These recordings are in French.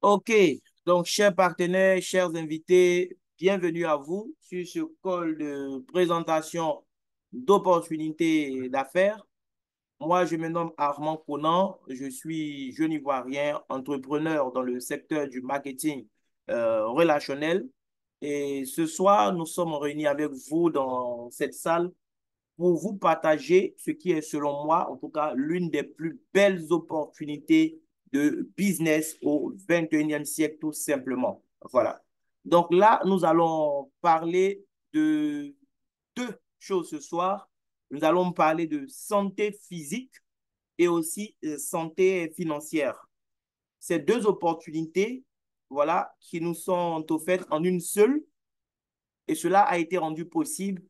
OK, donc chers partenaires, chers invités, bienvenue à vous sur ce call de présentation d'opportunités d'affaires. Moi, je me nomme Armand Conan, je suis jeune Ivoirien, entrepreneur dans le secteur du marketing relationnel. Et ce soir, nous sommes réunis avec vous dans cette salle pour vous partager ce qui est, selon moi, en tout cas, l'une des plus belles opportunités de business au 21e siècle, tout simplement. Voilà. Donc là, nous allons parler de deux choses ce soir. Nous allons parler de santé physique et aussi santé financière. Ces deux opportunités, voilà, qui nous sont offertes en une seule, et cela a été rendu possible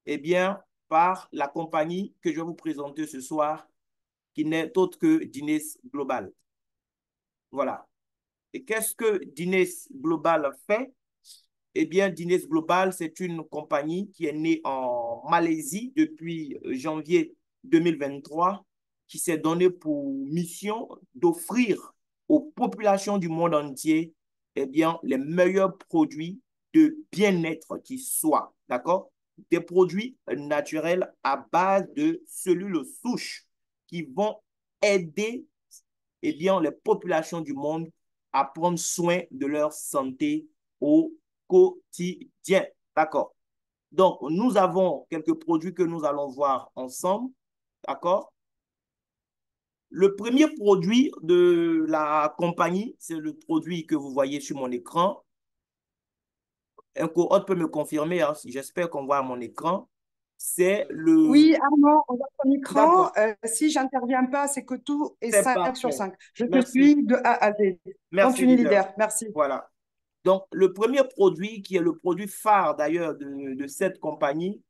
eh bien, par la compagnie que je vais vous présenter ce soir, qui n'est autre que Dines Global. Voilà. Et qu'est-ce que Dines Global fait? Eh bien, Dines Global, c'est une compagnie qui est née en Malaisie depuis janvier 2023, qui s'est donnée pour mission d'offrir aux populations du monde entier eh bien, les meilleurs produits de bien-être qui soient. D'accord? Des produits naturels à base de cellules souches qui vont aider eh bien, les populations du monde à prendre soin de leur santé au quotidien. D'accord? Donc, nous avons quelques produits que nous allons voir ensemble. D'accord? Le premier produit de la compagnie, c'est le produit que vous voyez sur mon écran. Un co-hôte peut me confirmer, hein, j'espère qu'on voit à mon écran. C'est le... Oui, Armand, on voit ton écran. D'accord, Si j'interviens pas, c'est que tout est c'est 5 sur parfait. 5. Je te Merci. suis de A à Z. Merci, Continue, leader. leader. Merci. Voilà. Donc, le premier produit, qui est le produit phare d'ailleurs de cette compagnie,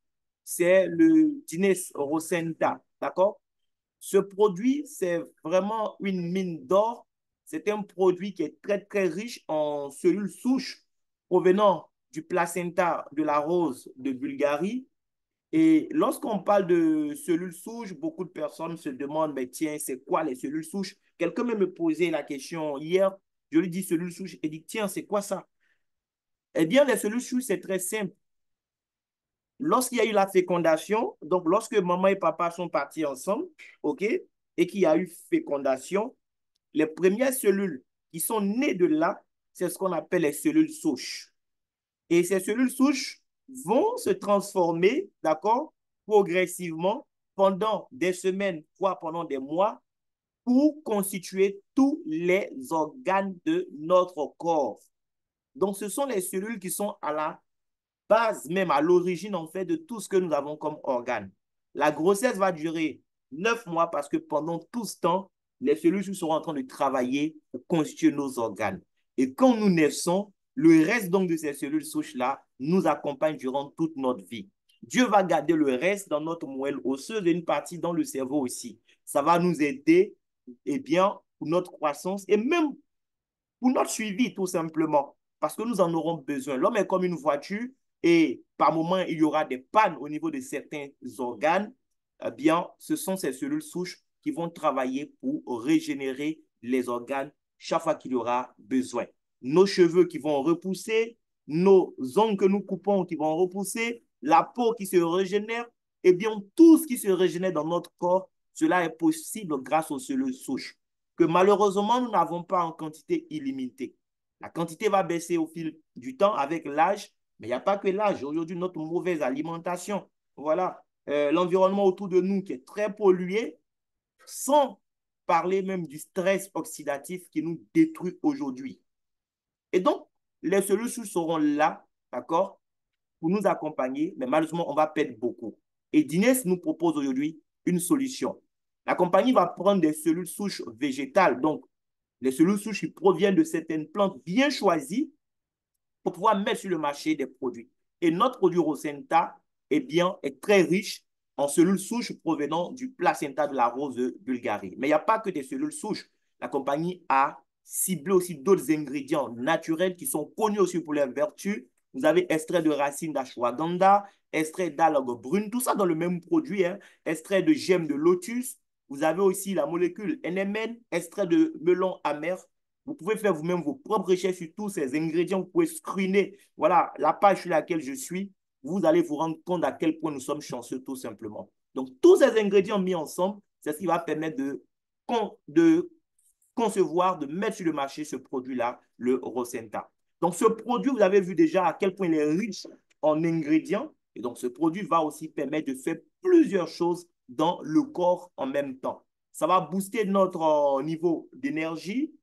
c'est le Dines Rosenta. D'accord? Ce produit, c'est vraiment une mine d'or. C'est un produit qui est très, très riche en cellules souches provenant du placenta de la rose de Bulgarie. Et lorsqu'on parle de cellules souches, beaucoup de personnes se demandent, mais tiens, c'est quoi les cellules souches? Quelqu'un me posait la question hier. Je lui dis cellules souches et dit, tiens, c'est quoi ça? Eh bien, les cellules souches, c'est très simple. Lorsqu'il y a eu la fécondation, donc lorsque maman et papa sont partis ensemble, OK, et qu'il y a eu fécondation, les premières cellules qui sont nées de là, c'est ce qu'on appelle les cellules souches. Et ces cellules souches vont se transformer, d'accord, progressivement pendant des semaines, voire pendant des mois, pour constituer tous les organes de notre corps. Donc, ce sont les cellules qui sont à la base, même à l'origine, en fait, de tout ce que nous avons comme organes. La grossesse va durer 9 mois parce que pendant tout ce temps, les cellules seront en train de travailler pour constituer nos organes. Et quand nous naissons, le reste donc de ces cellules souches-là nous accompagne durant toute notre vie. Dieu va garder le reste dans notre moelle osseuse et une partie dans le cerveau aussi. Ça va nous aider, eh bien, pour notre croissance et même pour notre suivi, tout simplement, parce que nous en aurons besoin. L'homme est comme une voiture et par moment, il y aura des pannes au niveau de certains organes. Eh bien, ce sont ces cellules souches qui vont travailler pour régénérer les organes chaque fois qu'il y aura besoin. Nos cheveux qui vont repousser, nos ongles que nous coupons qui vont repousser, la peau qui se régénère, eh bien, tout ce qui se régénère dans notre corps, cela est possible grâce aux cellules souches que malheureusement, nous n'avons pas en quantité illimitée. La quantité va baisser au fil du temps avec l'âge, mais il n'y a pas que l'âge. Aujourd'hui, notre mauvaise alimentation, voilà, l'environnement autour de nous qui est très pollué, sans parler même du stress oxydatif qui nous détruit aujourd'hui. Et donc, les solutions seront là, d'accord, pour nous accompagner, mais malheureusement, on va perdre beaucoup. Et Dines nous propose aujourd'hui une solution. La compagnie va prendre des cellules souches végétales, donc les cellules souches qui proviennent de certaines plantes bien choisies pour pouvoir mettre sur le marché des produits. Et notre produit Rosenta eh bien, est très riche en cellules souches provenant du placenta de la rose de Bulgarie. Mais il n'y a pas que des cellules souches. La compagnie a ciblé aussi d'autres ingrédients naturels qui sont connus aussi pour leurs vertus. Vous avez extrait de racines d'ashwagandha, extrait d'algues brunes, tout ça dans le même produit, hein. Extrait de gemmes de lotus. Vous avez aussi la molécule NMN, extrait de melon amer, Vous pouvez faire vous-même vos propres recherches sur tous ces ingrédients. Vous pouvez screener, voilà, la page sur laquelle je suis. Vous allez vous rendre compte à quel point nous sommes chanceux, tout simplement. Donc, tous ces ingrédients mis ensemble, c'est ce qui va permettre de concevoir, de mettre sur le marché ce produit-là, le Rosenta. Donc, ce produit, vous avez vu déjà à quel point il est riche en ingrédients. Et donc, ce produit va aussi permettre de faire plusieurs choses dans le corps en même temps. Ça va booster notre niveau d'énergie,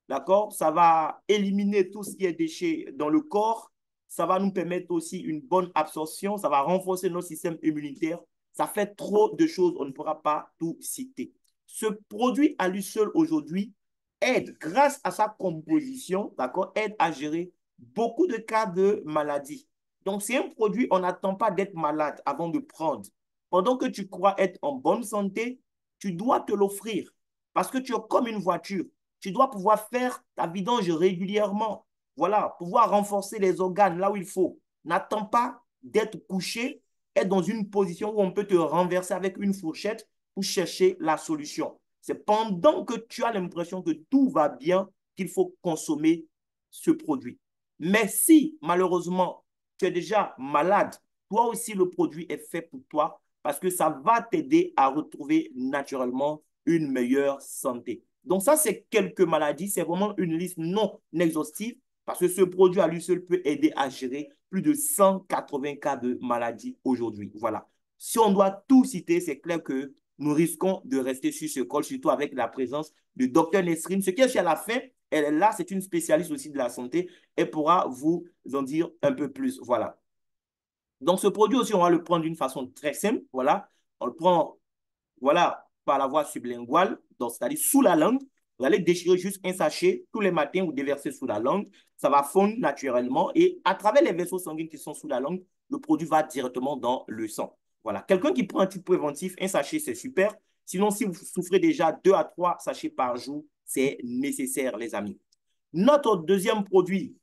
d'accord? Ça va éliminer tout ce qui est déchets dans le corps. Ça va nous permettre aussi une bonne absorption. Ça va renforcer notre système immunitaire. Ça fait trop de choses. On ne pourra pas tout citer. Ce produit à lui seul aujourd'hui aide, grâce à sa composition, d'accord, aide à gérer beaucoup de cas de maladie. Donc, c'est un produit, on n'attend pas d'être malade avant de prendre. Pendant que tu crois être en bonne santé, tu dois te l'offrir parce que tu es comme une voiture. Tu dois pouvoir faire ta vidange régulièrement. Voilà, pouvoir renforcer les organes là où il faut. N'attends pas d'être couché, être dans une position où on peut te renverser avec une fourchette pour chercher la solution. C'est pendant que tu as l'impression que tout va bien qu'il faut consommer ce produit. Mais si, malheureusement, tu es déjà malade, toi aussi, le produit est fait pour toi parce que ça va t'aider à retrouver naturellement une meilleure santé. Donc ça, c'est quelques maladies. C'est vraiment une liste non exhaustive parce que ce produit à lui seul peut aider à gérer plus de 180 cas de maladies aujourd'hui. Voilà. Si on doit tout citer, c'est clair que nous risquons de rester sur ce col, surtout avec la présence du docteur Nesrine. Ce qui est à la fin, elle est là, c'est une spécialiste aussi de la santé. Elle pourra vous en dire un peu plus. Voilà. Donc, ce produit aussi, on va le prendre d'une façon très simple. Voilà. On le prend, voilà, par la voie sublinguale, donc c'est-à-dire sous la langue. Vous allez déchirer juste un sachet tous les matins, vous déversez sous la langue. Ça va fondre naturellement et à travers les vaisseaux sanguins qui sont sous la langue, le produit va directement dans le sang. Voilà. Quelqu'un qui prend un type préventif, un sachet, c'est super. Sinon, si vous souffrez déjà 2 à 3 sachets par jour, c'est nécessaire, les amis. Notre deuxième produit,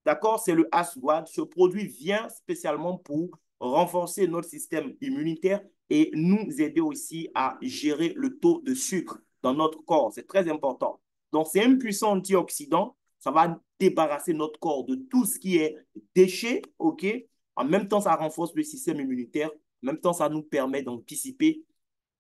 d'accord, c'est le Aswad. Ce produit vient spécialement pour renforcer notre système immunitaire et nous aider aussi à gérer le taux de sucre dans notre corps. C'est très important. Donc, c'est un puissant antioxydant. Ça va débarrasser notre corps de tout ce qui est déchets, OK? En même temps, ça renforce le système immunitaire. En même temps, ça nous permet d'anticiper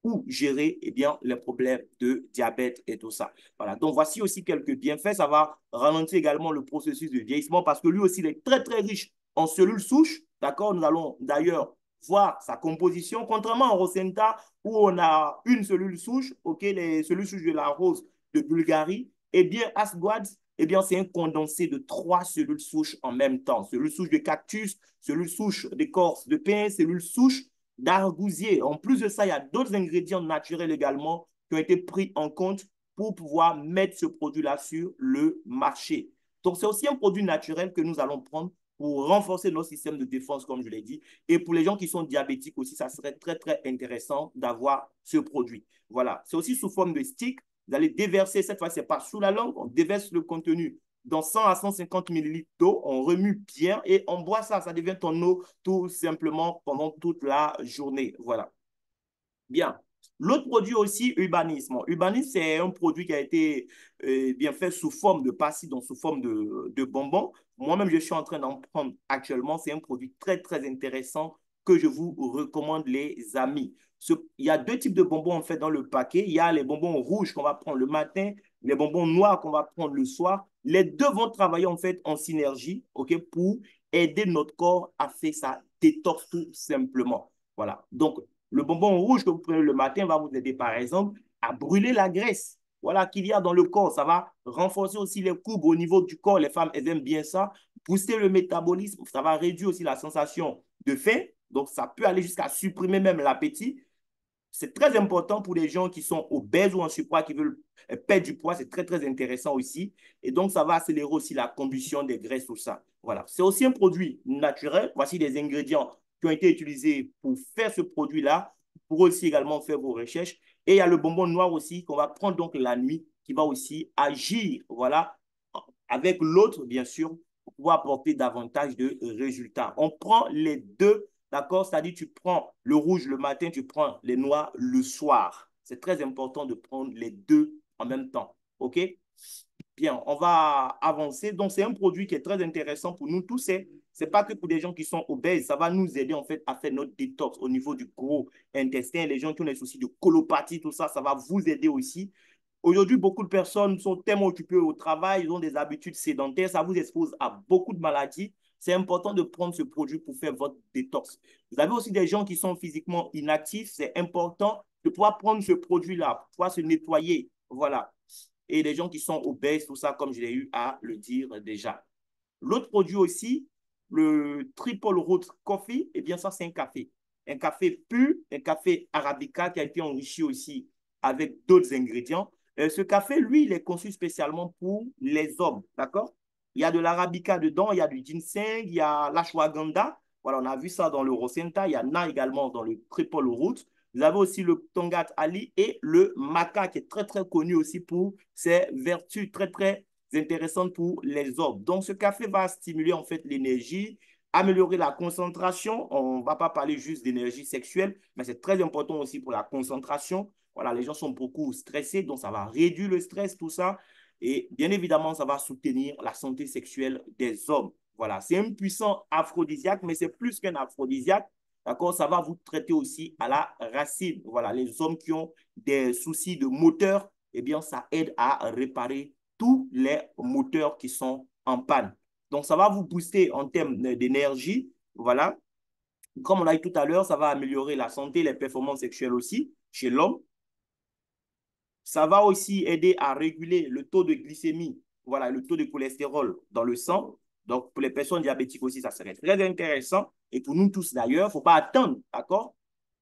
ou gérer eh bien, les problèmes de diabète et tout ça. Voilà. Donc, voici aussi quelques bienfaits. Ça va ralentir également le processus de vieillissement parce que lui aussi, il est très, très riche en cellules souches. D'accord? Nous allons d'ailleurs voir sa composition. Contrairement au Rosenta, où on a une cellule souche, OK, les cellules souches de la rose de Bulgarie, eh bien, Asguad, eh bien, c'est un condensé de 3 cellules souches en même temps. Cellules souches de cactus, cellules souches d'écorce de pin, cellules souches d'argousier. En plus de ça, il y a d'autres ingrédients naturels également qui ont été pris en compte pour pouvoir mettre ce produit-là sur le marché. Donc, c'est aussi un produit naturel que nous allons prendre pour renforcer notre système de défense, comme je l'ai dit. Et pour les gens qui sont diabétiques aussi, ça serait très, très intéressant d'avoir ce produit. Voilà. C'est aussi sous forme de stick. Vous allez déverser, cette fois, ce n'est pas sous la langue, on déverse le contenu dans 100 à 150 millilitres d'eau, on remue bien et on boit ça. Ça devient ton eau tout simplement pendant toute la journée. Voilà. Bien. L'autre produit aussi, Urbanisme. Urbanisme, c'est un produit qui a été bien fait sous forme de pastilles, donc sous forme de bonbons. Moi-même, je suis en train d'en prendre actuellement. C'est un produit très, très intéressant que je vous recommande, les amis. Il y a 2 types de bonbons en fait dans le paquet. Il y a les bonbons rouges qu'on va prendre le matin, les bonbons noirs qu'on va prendre le soir. Les deux vont travailler en fait en synergie, ok, pour aider notre corps à faire sa détox tout simplement. Voilà. Donc, le bonbon rouge que vous prenez le matin va vous aider, par exemple, à brûler la graisse, voilà, qu'il y a dans le corps. Ça va renforcer aussi les courbes au niveau du corps. Les femmes, elles aiment bien ça. Booster le métabolisme. Ça va réduire aussi la sensation de faim. Donc, ça peut aller jusqu'à supprimer même l'appétit. C'est très important pour les gens qui sont obèses ou en surpoids, qui veulent perdre du poids. C'est très, très intéressant aussi. Et donc, ça va accélérer aussi la combustion des graisses, tout ça. Voilà. C'est aussi un produit naturel. Voici les ingrédients qui ont été utilisés pour faire ce produit-là. Pour aussi également faire vos recherches. Et il y a le bonbon noir aussi qu'on va prendre donc la nuit, qui va aussi agir, voilà, avec l'autre, bien sûr, pour pouvoir apporter davantage de résultats. On prend les deux, d'accord? C'est-à-dire, tu prends le rouge le matin, tu prends les noirs le soir. C'est très important de prendre les deux en même temps, OK? Bien, on va avancer. Donc, c'est un produit qui est très intéressant pour nous tous. C'est pas que pour des gens qui sont obèses. Ça va nous aider, en fait, à faire notre détox au niveau du gros intestin. Les gens qui ont des soucis de colopathie, tout ça, ça va vous aider aussi. Aujourd'hui, beaucoup de personnes sont tellement occupées au travail, ils ont des habitudes sédentaires, ça vous expose à beaucoup de maladies. C'est important de prendre ce produit pour faire votre détox. Vous avez aussi des gens qui sont physiquement inactifs, c'est important de pouvoir prendre ce produit-là, pour pouvoir se nettoyer. Voilà. Et des gens qui sont obèses, tout ça, comme je l'ai eu à le dire déjà. L'autre produit aussi, le Triple Root Coffee, eh bien ça, c'est un café. Un café pur, un café arabica qui a été enrichi aussi avec d'autres ingrédients. Ce café, lui, il est conçu spécialement pour les hommes, d'accord? Il y a de l'arabica dedans, il y a du ginseng, il y a l'ashwagandha. Voilà, on a vu ça dans le Rosenta. Il y en a également dans le Triple Root. Vous avez aussi le Tongat Ali et le Maca qui est très, très connu aussi pour ses vertus très, très intéressantes pour les hommes. Donc, ce café va stimuler en fait l'énergie, améliorer la concentration. On ne va pas parler juste d'énergie sexuelle, mais c'est très important aussi pour la concentration. Voilà, les gens sont beaucoup stressés, donc ça va réduire le stress, tout ça. Et bien évidemment, ça va soutenir la santé sexuelle des hommes. Voilà, c'est un puissant aphrodisiaque, mais c'est plus qu'un aphrodisiaque. D'accord, ça va vous traiter aussi à la racine. Voilà, les hommes qui ont des soucis de moteur, eh bien, ça aide à réparer tous les moteurs qui sont en panne. Donc, ça va vous booster en termes d'énergie. Voilà. Comme on l'a dit tout à l'heure, ça va améliorer la santé, les performances sexuelles aussi chez l'homme. Ça va aussi aider à réguler le taux de glycémie, voilà, le taux de cholestérol dans le sang. Donc, pour les personnes diabétiques aussi, ça serait très intéressant. Et pour nous tous d'ailleurs, il ne faut pas attendre, d'accord?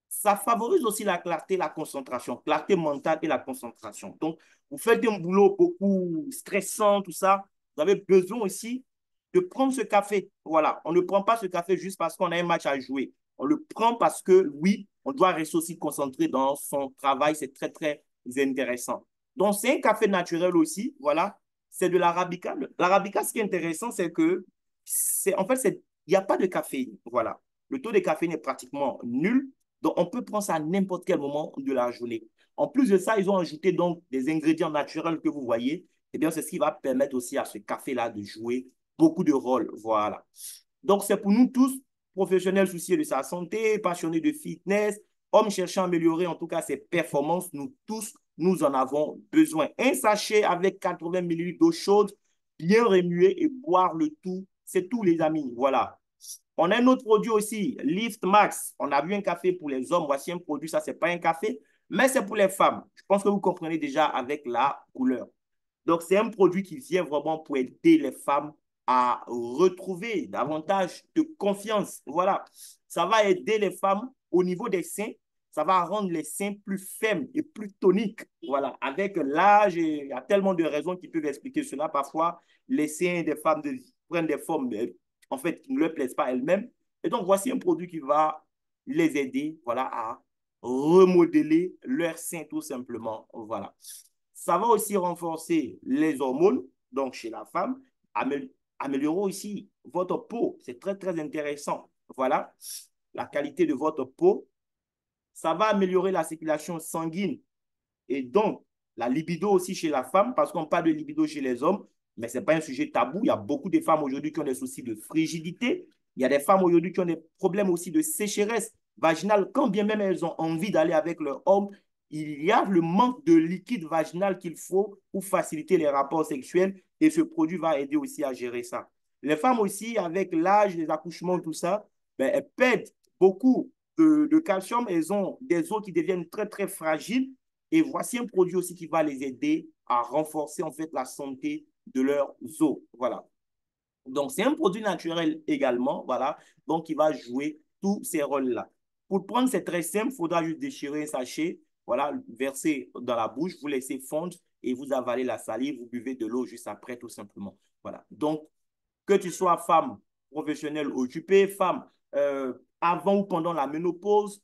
Ça favorise aussi la clarté, la concentration, clarté mentale et la concentration. Donc, vous faites un boulot beaucoup stressant, tout ça, vous avez besoin aussi de prendre ce café. Voilà, on ne prend pas ce café juste parce qu'on a un match à jouer. On le prend parce que, oui, on doit rester aussi concentré dans son travail. C'est très, très intéressant. Donc, c'est un café naturel aussi. Voilà, c'est de l'arabica. L'arabica, ce qui est intéressant, c'est que, en fait, il n'y a pas de caféine. Voilà, le taux de caféine est pratiquement nul. Donc, on peut prendre ça à n'importe quel moment de la journée. En plus de ça, ils ont ajouté donc des ingrédients naturels que vous voyez. Eh bien, c'est ce qui va permettre aussi à ce café-là de jouer beaucoup de rôles. Voilà. Donc, c'est pour nous tous, professionnels soucieux de sa santé, passionnés de fitness, hommes cherchant à améliorer en tout cas ses performances, nous tous, nous en avons besoin. Un sachet avec 80 ml d'eau chaude, bien remuer et boire le tout. C'est tout, les amis. Voilà. On a un autre produit aussi, Lift Max. On a vu un café pour les hommes. Voici un produit, ça, c'est pas un café, mais c'est pour les femmes. Je pense que vous comprenez déjà avec la couleur. Donc, c'est un produit qui vient vraiment pour aider les femmes à retrouver davantage de confiance. Voilà. Ça va aider les femmes au niveau des seins. Ça va rendre les seins plus fermes et plus toniques. Voilà. Avec l'âge, il y a tellement de raisons qui peuvent expliquer cela. Parfois, les seins des femmes prennent des formes, en fait, qui ne leur plaisent pas elles-mêmes. Et donc, voici un produit qui va les aider, voilà, à remodeler leurs seins tout simplement. Voilà. Ça va aussi renforcer les hormones, donc chez la femme, améliorer aussi votre peau. C'est très, très intéressant. Voilà, la qualité de votre peau. Ça va améliorer la circulation sanguine et donc la libido aussi chez la femme, parce qu'on parle de libido chez les hommes, mais ce n'est pas un sujet tabou. Il y a beaucoup de femmes aujourd'hui qui ont des soucis de frigidité. Il y a des femmes aujourd'hui qui ont des problèmes aussi de sécheresse vaginale. Quand bien même elles ont envie d'aller avec leur homme, il y a le manque de liquide vaginal qu'il faut pour faciliter les rapports sexuels et ce produit va aider aussi à gérer ça. Les femmes aussi, avec l'âge, les accouchements, tout ça, ben, elles perdent beaucoup de calcium. Elles ont des os qui deviennent très, très fragiles. Et voici un produit aussi qui va les aider à renforcer en fait la santé de leurs os. Voilà. Donc, c'est un produit naturel également, voilà, donc il va jouer tous ces rôles-là. Pour le prendre, c'est très simple, il faudra juste déchirer un sachet, voilà, verser dans la bouche, vous laissez fondre et vous avalez la salive, vous buvez de l'eau juste après, tout simplement. Voilà. Donc, que tu sois femme professionnelle occupée, femme avant ou pendant la ménopause,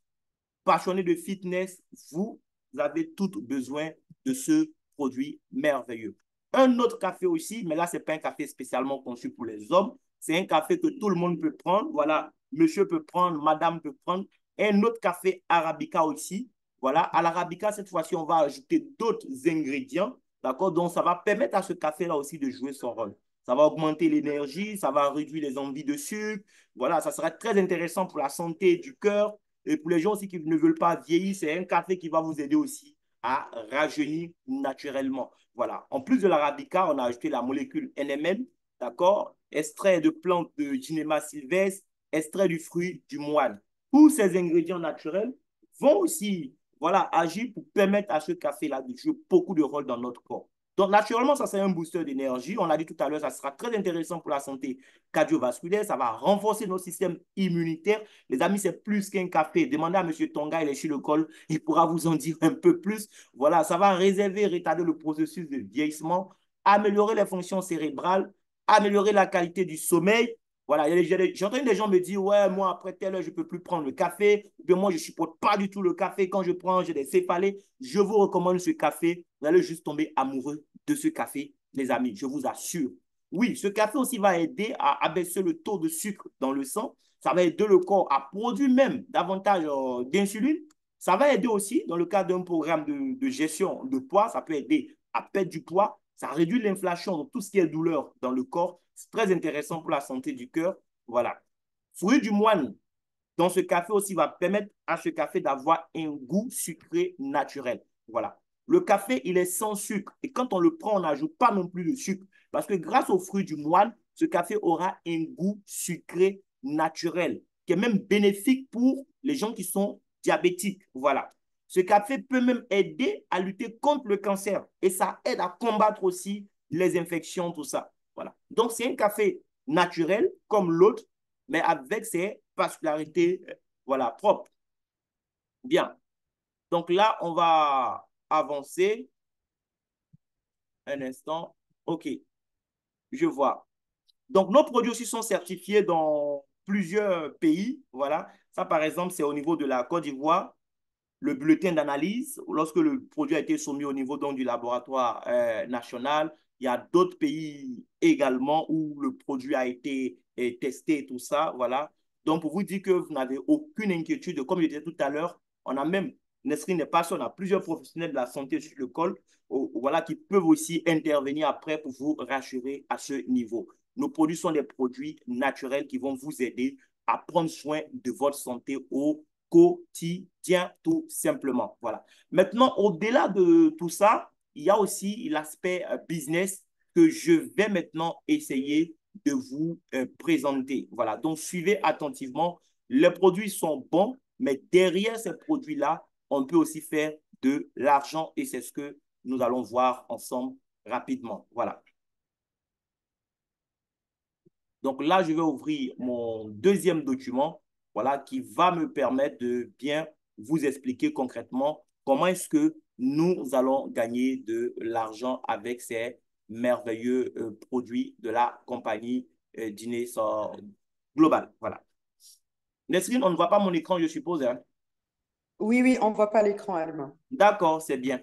passionnée de fitness, vous avez tout besoin de ce produit merveilleux. Un autre café aussi, mais là, ce n'est pas un café spécialement conçu pour les hommes. C'est un café que tout le monde peut prendre. Voilà, monsieur peut prendre, madame peut prendre. Un autre café arabica aussi. Voilà, à l'arabica, cette fois-ci, on va ajouter d'autres ingrédients. D'accord? Donc, ça va permettre à ce café-là aussi de jouer son rôle. Ça va augmenter l'énergie, ça va réduire les envies de sucre. Voilà, ça sera très intéressant pour la santé du cœur et pour les gens aussi qui ne veulent pas vieillir. C'est un café qui va vous aider aussi à rajeunir naturellement. Voilà. En plus de l'arabica, on a ajouté la molécule NMN, d'accord? Extrait de plantes de Ginema sylvestre, extrait du fruit du moine. Tous ces ingrédients naturels vont aussi, voilà, agir pour permettre à ce café-là de jouer beaucoup de rôles dans notre corps. Donc, naturellement, ça, c'est un booster d'énergie. On l'a dit tout à l'heure, ça sera très intéressant pour la santé cardiovasculaire. Ça va renforcer notre système immunitaire. Les amis, c'est plus qu'un café. Demandez à M. Tonga, il est sur le col, il pourra vous en dire un peu plus. Voilà, ça va réserver, retarder le processus de vieillissement, améliorer les fonctions cérébrales, améliorer la qualité du sommeil. Voilà, j'ai entendu des gens me dire, ouais, moi, après telle heure, je ne peux plus prendre le café. Ou bien moi, je ne supporte pas du tout le café. Quand je prends, j'ai des céphalées. Je vous recommande ce café. Vous allez juste tomber amoureux de ce café, les amis, je vous assure. Oui, ce café aussi va aider à abaisser le taux de sucre dans le sang. Ça va aider le corps à produire même davantage d'insuline. Ça va aider aussi, dans le cadre d'un programme de gestion de poids, ça peut aider à perdre du poids. Ça réduit l'inflation, donc tout ce qui est douleur dans le corps. C'est très intéressant pour la santé du cœur. Voilà. Fruit du moine, dans ce café aussi, va permettre à ce café d'avoir un goût sucré naturel. Voilà. Le café, il est sans sucre. Et quand on le prend, on n'ajoute pas non plus de sucre. Parce que grâce aux fruits du moine, ce café aura un goût sucré naturel, qui est même bénéfique pour les gens qui sont diabétiques. Voilà. Ce café peut même aider à lutter contre le cancer. Et ça aide à combattre aussi les infections, tout ça. Voilà. Donc, c'est un café naturel comme l'autre, mais avec ses particularités voilà, propres. Bien. Donc là, on va avancer un instant. OK, je vois. Donc, nos produits aussi sont certifiés dans plusieurs pays. Voilà. Ça, par exemple, c'est au niveau de la Côte d'Ivoire, le bulletin d'analyse, lorsque le produit a été soumis au niveau donc, du laboratoire national. Il y a d'autres pays également où le produit a été testé, tout ça. Voilà. Donc, pour vous dire que vous n'avez aucune inquiétude, comme je disais tout à l'heure, on a même, Nesrine n'est pas seul, on a plusieurs professionnels de la santé sur le col, voilà, qui peuvent aussi intervenir après pour vous rassurer à ce niveau. Nos produits sont des produits naturels qui vont vous aider à prendre soin de votre santé au quotidien, tout simplement. Voilà. Maintenant, au-delà de tout ça, il y a aussi l'aspect business que je vais maintenant essayer de vous présenter. Voilà. Donc, suivez attentivement. Les produits sont bons, mais derrière ces produits-là, on peut aussi faire de l'argent et c'est ce que nous allons voir ensemble rapidement. Voilà. Donc là, je vais ouvrir mon deuxième document, voilà, qui va me permettre de bien vous expliquer concrètement comment est-ce que nous allons gagner de l'argent avec ces merveilleux produits de la compagnie Guinness Global. Voilà. Nesrine, on ne voit pas mon écran, je suppose, hein? Oui, oui, on ne voit pas l'écran, Alma. D'accord, c'est bien.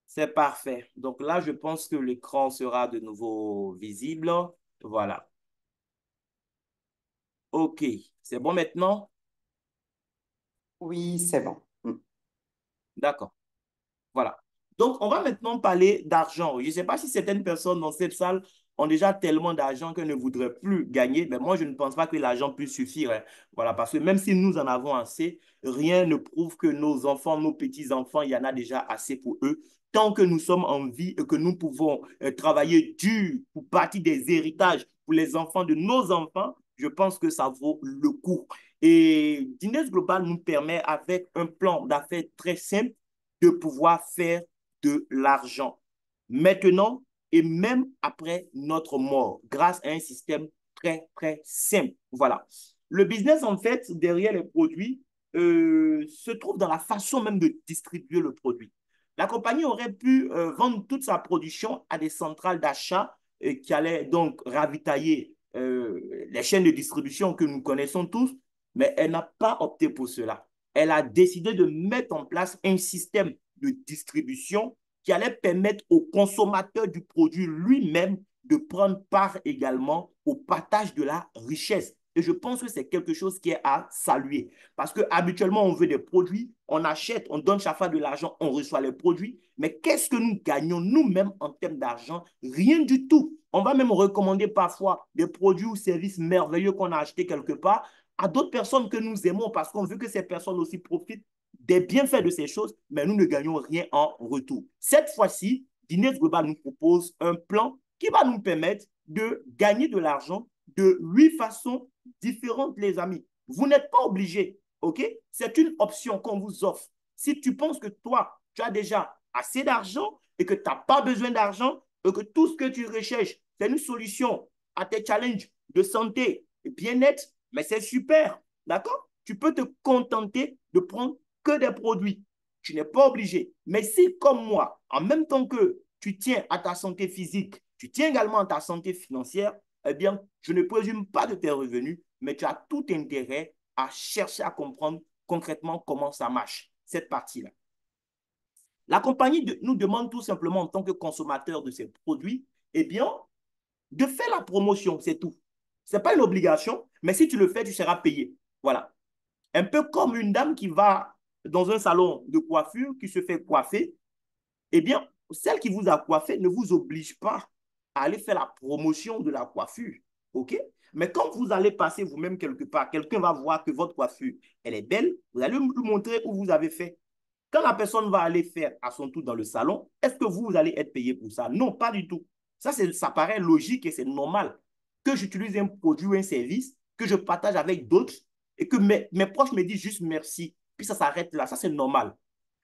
C'est parfait. Donc là, je pense que l'écran sera de nouveau visible. Voilà. OK. C'est bon maintenant? Oui, c'est bon. D'accord. Voilà. Donc, on va maintenant parler d'argent. Je ne sais pas si certaines personnes dans cette salle ont déjà tellement d'argent qu'elles ne voudraient plus gagner, mais moi, je ne pense pas que l'argent puisse suffire, hein. Voilà, parce que même si nous en avons assez, rien ne prouve que nos enfants, nos petits-enfants, il y en a déjà assez pour eux. Tant que nous sommes en vie et que nous pouvons travailler dur pour partir des héritages pour les enfants de nos enfants, je pense que ça vaut le coup. Et Guinness Global nous permet, avec un plan d'affaires très simple, de pouvoir faire de l'argent maintenant et même après notre mort, grâce à un système très, très simple. Voilà. Le business, en fait, derrière les produits, se trouve dans la façon même de distribuer le produit. La compagnie aurait pu vendre toute sa production à des centrales d'achat qui allaient donc ravitailler les chaînes de distribution que nous connaissons tous, mais elle n'a pas opté pour cela. Elle a décidé de mettre en place un système de distribution qui allait permettre au consommateur du produit lui-même de prendre part également au partage de la richesse. Et je pense que c'est quelque chose qui est à saluer. Parce que habituellement, on veut des produits, on achète, on donne chaque fois de l'argent, on reçoit les produits. Mais qu'est-ce que nous gagnons nous-mêmes en termes d'argent? Rien du tout. On va même recommander parfois des produits ou services merveilleux qu'on a achetés quelque part à d'autres personnes que nous aimons parce qu'on veut que ces personnes aussi profitent des bienfaits de ces choses, mais nous ne gagnons rien en retour. Cette fois-ci, Guinness Global nous propose un plan qui va nous permettre de gagner de l'argent de 8 façons différentes, les amis. Vous n'êtes pas obligé, OK? C'est une option qu'on vous offre. Si tu penses que toi, tu as déjà assez d'argent et que tu n'as pas besoin d'argent et que tout ce que tu recherches, c'est une solution à tes challenges de santé et bien-être, mais c'est super, d'accord? Tu peux te contenter de prendre que des produits. Tu n'es pas obligé. Mais si, comme moi, en même temps que tu tiens à ta santé physique, tu tiens également à ta santé financière, eh bien, je ne présume pas de tes revenus, mais tu as tout intérêt à chercher à comprendre concrètement comment ça marche, cette partie-là. La compagnie nous demande tout simplement en tant que consommateur de ces produits, eh bien, de faire la promotion, c'est tout. Ce n'est pas une obligation, mais si tu le fais, tu seras payé. Voilà. Un peu comme une dame qui va dans un salon de coiffure, qui se fait coiffer, eh bien, celle qui vous a coiffé ne vous oblige pas à aller faire la promotion de la coiffure. OK? Mais quand vous allez passer vous-même quelque part, quelqu'un va voir que votre coiffure, elle est belle, vous allez lui montrer où vous avez fait. Quand la personne va aller faire à son tour dans le salon, est-ce que vous allez être payé pour ça? Non, pas du tout. Ça paraît logique et c'est normal que j'utilise un produit ou un service, que je partage avec d'autres et que mes proches me disent juste merci. Puis ça s'arrête là. Ça, c'est normal.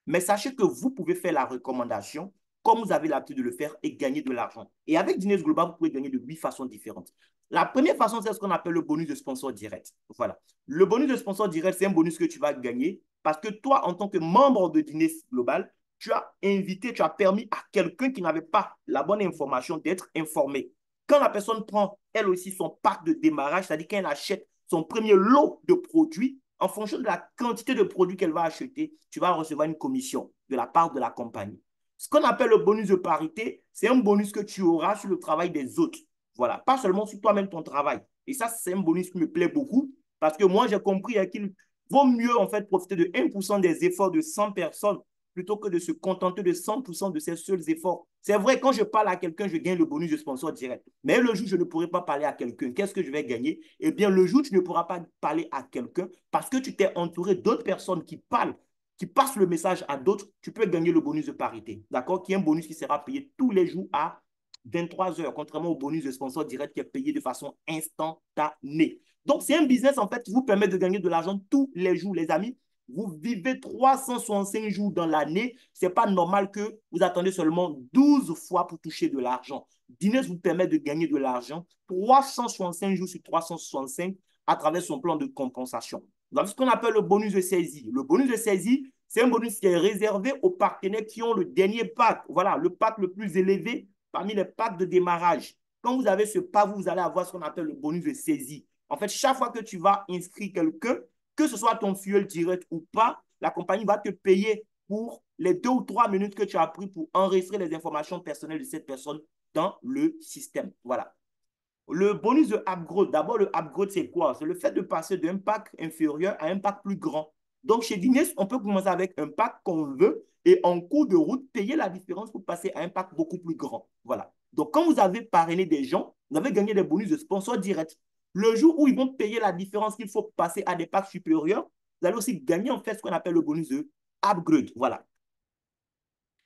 Mais sachez que vous pouvez faire la recommandation comme vous avez l'habitude de le faire et gagner de l'argent. Et avec Guinness Global, vous pouvez gagner de 8 façons différentes. La première façon, c'est ce qu'on appelle le bonus de sponsor direct. Voilà. Le bonus de sponsor direct, c'est un bonus que tu vas gagner parce que toi, en tant que membre de Guinness Global, tu as invité, tu as permis à quelqu'un qui n'avait pas la bonne information d'être informé. Quand la personne prend, elle aussi, son pack de démarrage, c'est-à-dire qu'elle achète son premier lot de produits, en fonction de la quantité de produits qu'elle va acheter, tu vas recevoir une commission de la part de la compagnie. Ce qu'on appelle le bonus de parité, c'est un bonus que tu auras sur le travail des autres. Voilà, pas seulement sur toi-même ton travail. Et ça, c'est un bonus qui me plaît beaucoup parce que moi, j'ai compris qu'il vaut mieux en fait profiter de 1% des efforts de 100 personnes plutôt que de se contenter de 100% de ses seuls efforts. C'est vrai, quand je parle à quelqu'un, je gagne le bonus de sponsor direct. Mais le jour où je ne pourrai pas parler à quelqu'un, qu'est-ce que je vais gagner? Eh bien, le jour où tu ne pourras pas parler à quelqu'un parce que tu t'es entouré d'autres personnes qui parlent, qui passent le message à d'autres, tu peux gagner le bonus de parité. D'accord? Qui est un bonus qui sera payé tous les jours à 23 heures, contrairement au bonus de sponsor direct qui est payé de façon instantanée. Donc, c'est un business, en fait, qui vous permet de gagner de l'argent tous les jours, les amis. Vous vivez 365 jours dans l'année. Ce n'est pas normal que vous attendez seulement 12 fois pour toucher de l'argent. Guinness vous permet de gagner de l'argent 365 jours sur 365 à travers son plan de compensation. Vous avez ce qu'on appelle le bonus de saisie. Le bonus de saisie, c'est un bonus qui est réservé aux partenaires qui ont le dernier pack. Voilà, le pack le plus élevé parmi les packs de démarrage. Quand vous avez ce pack, vous allez avoir ce qu'on appelle le bonus de saisie. En fait, chaque fois que tu vas inscrire quelqu'un, que ce soit ton fuel direct ou pas, la compagnie va te payer pour les 2 ou 3 minutes que tu as pris pour enregistrer les informations personnelles de cette personne dans le système. Voilà. Le bonus de upgrade, d'abord le upgrade, c'est quoi? C'est le fait de passer d'un pack inférieur à un pack plus grand. Donc, chez Guinness, on peut commencer avec un pack qu'on veut et en cours de route, payer la différence pour passer à un pack beaucoup plus grand. Voilà. Donc, quand vous avez parrainé des gens, vous avez gagné des bonus de sponsor direct. Le jour où ils vont payer la différence qu'il faut passer à des packs supérieurs, vous allez aussi gagner en fait ce qu'on appelle le bonus de upgrade. Voilà.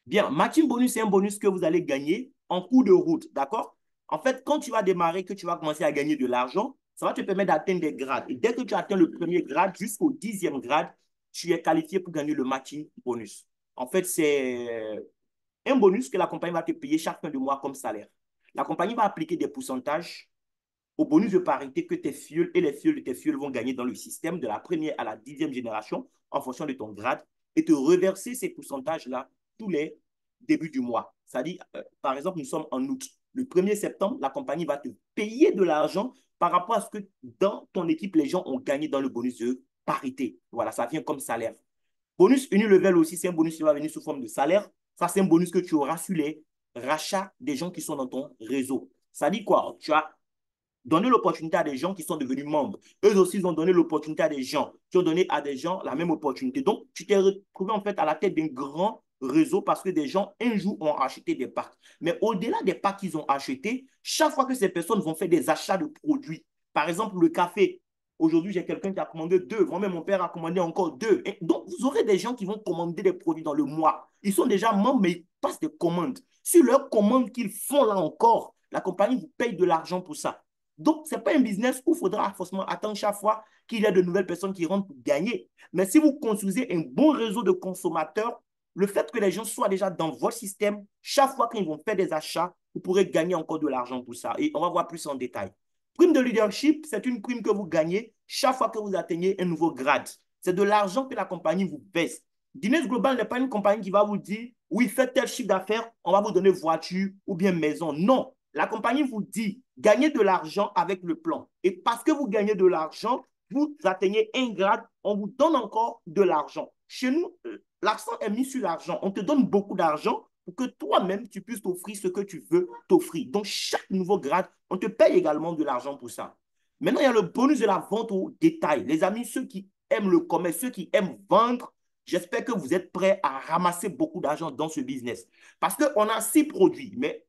Bien, matching bonus, c'est un bonus que vous allez gagner en cours de route, d'accord? En fait, quand tu vas démarrer, que tu vas commencer à gagner de l'argent, ça va te permettre d'atteindre des grades. Et dès que tu atteins le premier grade jusqu'au 10e grade, tu es qualifié pour gagner le matching bonus. En fait, c'est un bonus que la compagnie va te payer chaque fin de mois comme salaire. La compagnie va appliquer des pourcentages au bonus de parité que tes fuels et les fuels de tes fuels vont gagner dans le système de la première à la 10e génération en fonction de ton grade et te reverser ces pourcentages-là tous les débuts du mois. C'est-à-dire, par exemple, nous sommes en août. Le 1er septembre, la compagnie va te payer de l'argent par rapport à ce que dans ton équipe, les gens ont gagné dans le bonus de parité. Voilà, ça vient comme salaire. Bonus Unilevel aussi, c'est un bonus qui va venir sous forme de salaire. Ça, c'est un bonus que tu auras sur les rachats des gens qui sont dans ton réseau. Ça dit quoi? Tu as donné l'opportunité à des gens qui sont devenus membres. Eux aussi, ils ont donné l'opportunité à des gens qui ont donné à des gens la même opportunité. Donc, tu t'es retrouvé en fait à la tête d'un grand réseau parce que des gens, un jour, ont acheté des packs. Mais au-delà des packs qu'ils ont achetés, chaque fois que ces personnes vont faire des achats de produits, par exemple le café, aujourd'hui, j'ai quelqu'un qui a commandé 2. Moi-même, mon père a commandé encore 2. Et donc, vous aurez des gens qui vont commander des produits dans le mois. Ils sont déjà membres, mais ils passent des commandes. Sur leurs commandes qu'ils font là encore, la compagnie vous paye de l'argent pour ça. Donc, ce n'est pas un business où il faudra forcément attendre chaque fois qu'il y a de nouvelles personnes qui rentrent pour gagner. Mais si vous construisez un bon réseau de consommateurs, le fait que les gens soient déjà dans votre système, chaque fois qu'ils vont faire des achats, vous pourrez gagner encore de l'argent pour ça. Et on va voir plus en détail. Prime de leadership, c'est une prime que vous gagnez chaque fois que vous atteignez un nouveau grade. C'est de l'argent que la compagnie vous baisse. Guinness Global n'est pas une compagnie qui va vous dire, oui, faites tel chiffre d'affaires, on va vous donner voiture ou bien maison. Non, la compagnie vous dit, gagnez de l'argent avec le plan. Et parce que vous gagnez de l'argent, vous atteignez un grade, on vous donne encore de l'argent. Chez nous, l'accent est mis sur l'argent. On te donne beaucoup d'argent pour que toi-même, tu puisses t'offrir ce que tu veux t'offrir. Donc, chaque nouveau grade, on te paye également de l'argent pour ça. Maintenant, il y a le bonus de la vente au détail. Les amis, ceux qui aiment le commerce, ceux qui aiment vendre, j'espère que vous êtes prêts à ramasser beaucoup d'argent dans ce business. Parce qu'on a 6 produits, mais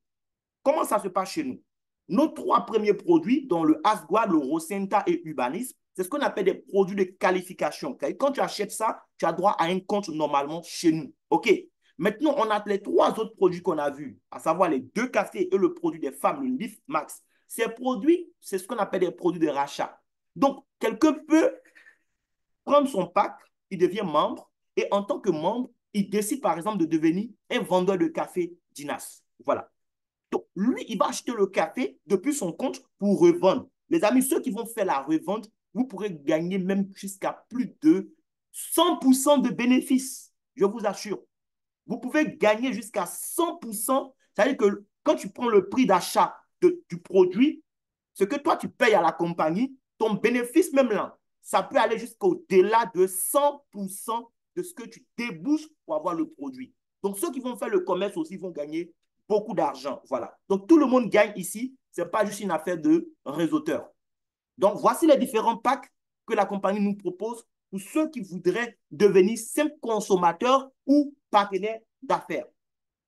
comment ça se passe chez nous? Nos 3 premiers produits, dont le Asgua, le Rosenta et Urbanisme, c'est ce qu'on appelle des produits de qualification. Okay? Quand tu achètes ça, tu as droit à un compte normalement chez nous. OK. Maintenant, on a les 3 autres produits qu'on a vus, à savoir les 2 cafés et le produit des femmes, le Lift Max. Ces produits, c'est ce qu'on appelle des produits de rachat. Donc, quelqu'un peut prendre son pack, il devient membre, et en tant que membre, il décide par exemple de devenir un vendeur de café Dinas. Voilà. Donc, lui, il va acheter le café depuis son compte pour revendre. Les amis, ceux qui vont faire la revente, vous pourrez gagner même jusqu'à plus de 100% de bénéfices. Je vous assure. Vous pouvez gagner jusqu'à 100%. C'est-à-dire que quand tu prends le prix d'achat du produit, ce que toi, tu payes à la compagnie, ton bénéfice même là, ça peut aller jusqu'au-delà de 100% de ce que tu débouches pour avoir le produit. Donc, ceux qui vont faire le commerce aussi vont gagner beaucoup d'argent. Voilà. Donc, tout le monde gagne ici. Ce n'est pas juste une affaire de réseauteur. Donc, voici les différents packs que la compagnie nous propose pour ceux qui voudraient devenir simples consommateurs ou partenaires d'affaires.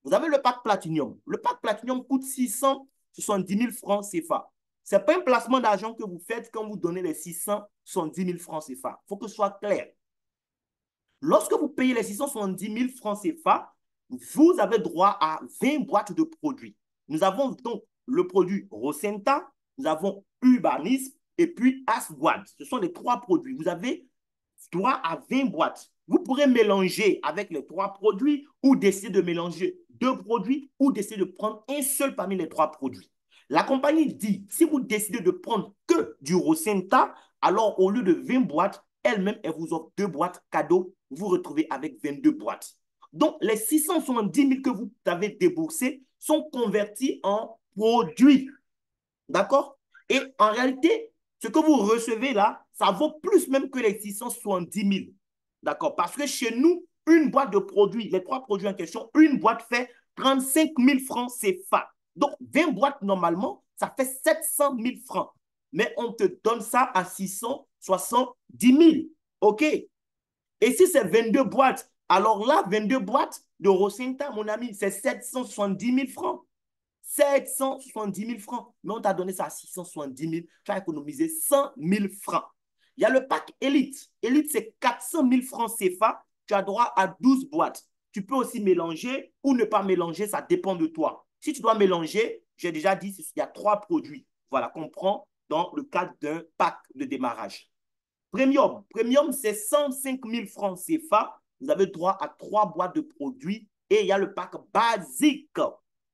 Vous avez le pack Platinum. Le pack Platinum coûte 670 000 francs CFA. Ce n'est pas un placement d'argent que vous faites quand vous donnez les 670 000 francs CFA. Il faut que ce soit clair. Lorsque vous payez les 670 000 francs CFA, vous avez droit à 20 boîtes de produits. Nous avons donc le produit Rosenta, nous avons Urbanisme et puis Asguad. Ce sont les 3 produits. Vous avez droit à 20 boîtes. Vous pourrez mélanger avec les 3 produits ou décider de mélanger 2 produits ou décider de prendre un seul parmi les 3 produits. La compagnie dit, si vous décidez de prendre que du Rosenta, alors au lieu de 20 boîtes, elle-même, elle vous offre 2 boîtes cadeaux. Vous vous retrouvez avec 22 boîtes. Donc, les 670 000 que vous avez déboursés sont convertis en produits. D'accord? Et en réalité, ce que vous recevez là, ça vaut plus même que les 670 000. D'accord? Parce que chez nous, une boîte de produits, les 3 produits en question, une boîte fait 35 000 francs CFA. Donc, 20 boîtes normalement, ça fait 700 000 francs. Mais on te donne ça à 670 000. OK? Et si c'est 22 boîtes, alors là, 22 boîtes de Rosenta, mon ami, c'est 770 000 francs. 770 000 francs. Mais on t'a donné ça à 670 000. Tu as économisé 100 000 francs. Il y a le pack Elite. Elite, c'est 400 000 francs CFA. Tu as droit à 12 boîtes. Tu peux aussi mélanger ou ne pas mélanger, ça dépend de toi. Si tu dois mélanger, j'ai déjà dit, il y a 3 produits. Voilà, qu'on prend dans le cadre d'un pack de démarrage. Premium. Premium, c'est 105 000 francs CFA. Vous avez droit à 3 boîtes de produits. Et il y a le pack basique.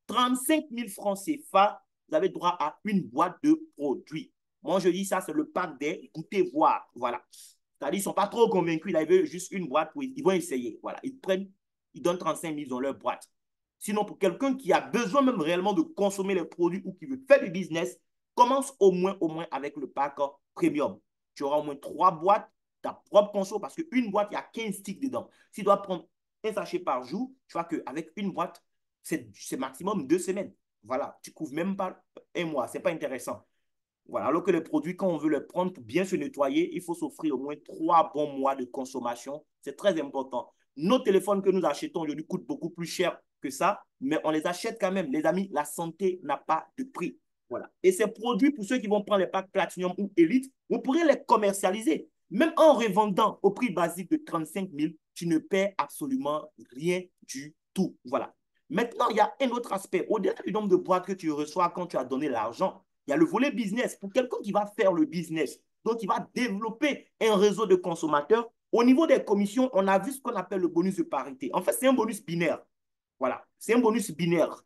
35 000 francs CFA. Vous avez droit à une boîte de produits. Moi, je dis ça, c'est le pack des goûter voir. Voilà. C'est-à-dire, ils ne sont pas trop convaincus. Là, ils veulent juste une boîte. Ils vont essayer. Voilà. Ils prennent, ils donnent 35 000 dans leur boîte. Sinon, pour quelqu'un qui a besoin même réellement de consommer les produits ou qui veut faire du business, commence au moins avec le pack premium. Tu auras au moins 3 boîtes, ta propre conso, parce qu'une boîte, il y a 15 sticks dedans. Si tu dois prendre un sachet par jour, tu vois qu'avec une boîte, c'est maximum 2 semaines. Voilà, tu ne couvres même pas un mois. Ce n'est pas intéressant. Voilà. Alors que les produits, quand on veut les prendre pour bien se nettoyer, il faut s'offrir au moins 3 bons mois de consommation. C'est très important. Nos téléphones que nous achetons aujourd'hui coûtent beaucoup plus cher que ça, mais on les achète quand même. Les amis, la santé n'a pas de prix. Voilà. Et ces produits, pour ceux qui vont prendre les packs Platinum ou Elite, vous pourrez les commercialiser. Même en revendant au prix basique de 35 000, tu ne perds absolument rien du tout. Voilà. Maintenant, il y a un autre aspect. Au-delà du nombre de boîtes que tu reçois quand tu as donné l'argent, il y a le volet business. Pour quelqu'un qui va faire le business, donc il va développer un réseau de consommateurs, au niveau des commissions, on a vu ce qu'on appelle le bonus de parité. En fait, c'est un bonus binaire. Voilà, c'est un bonus binaire.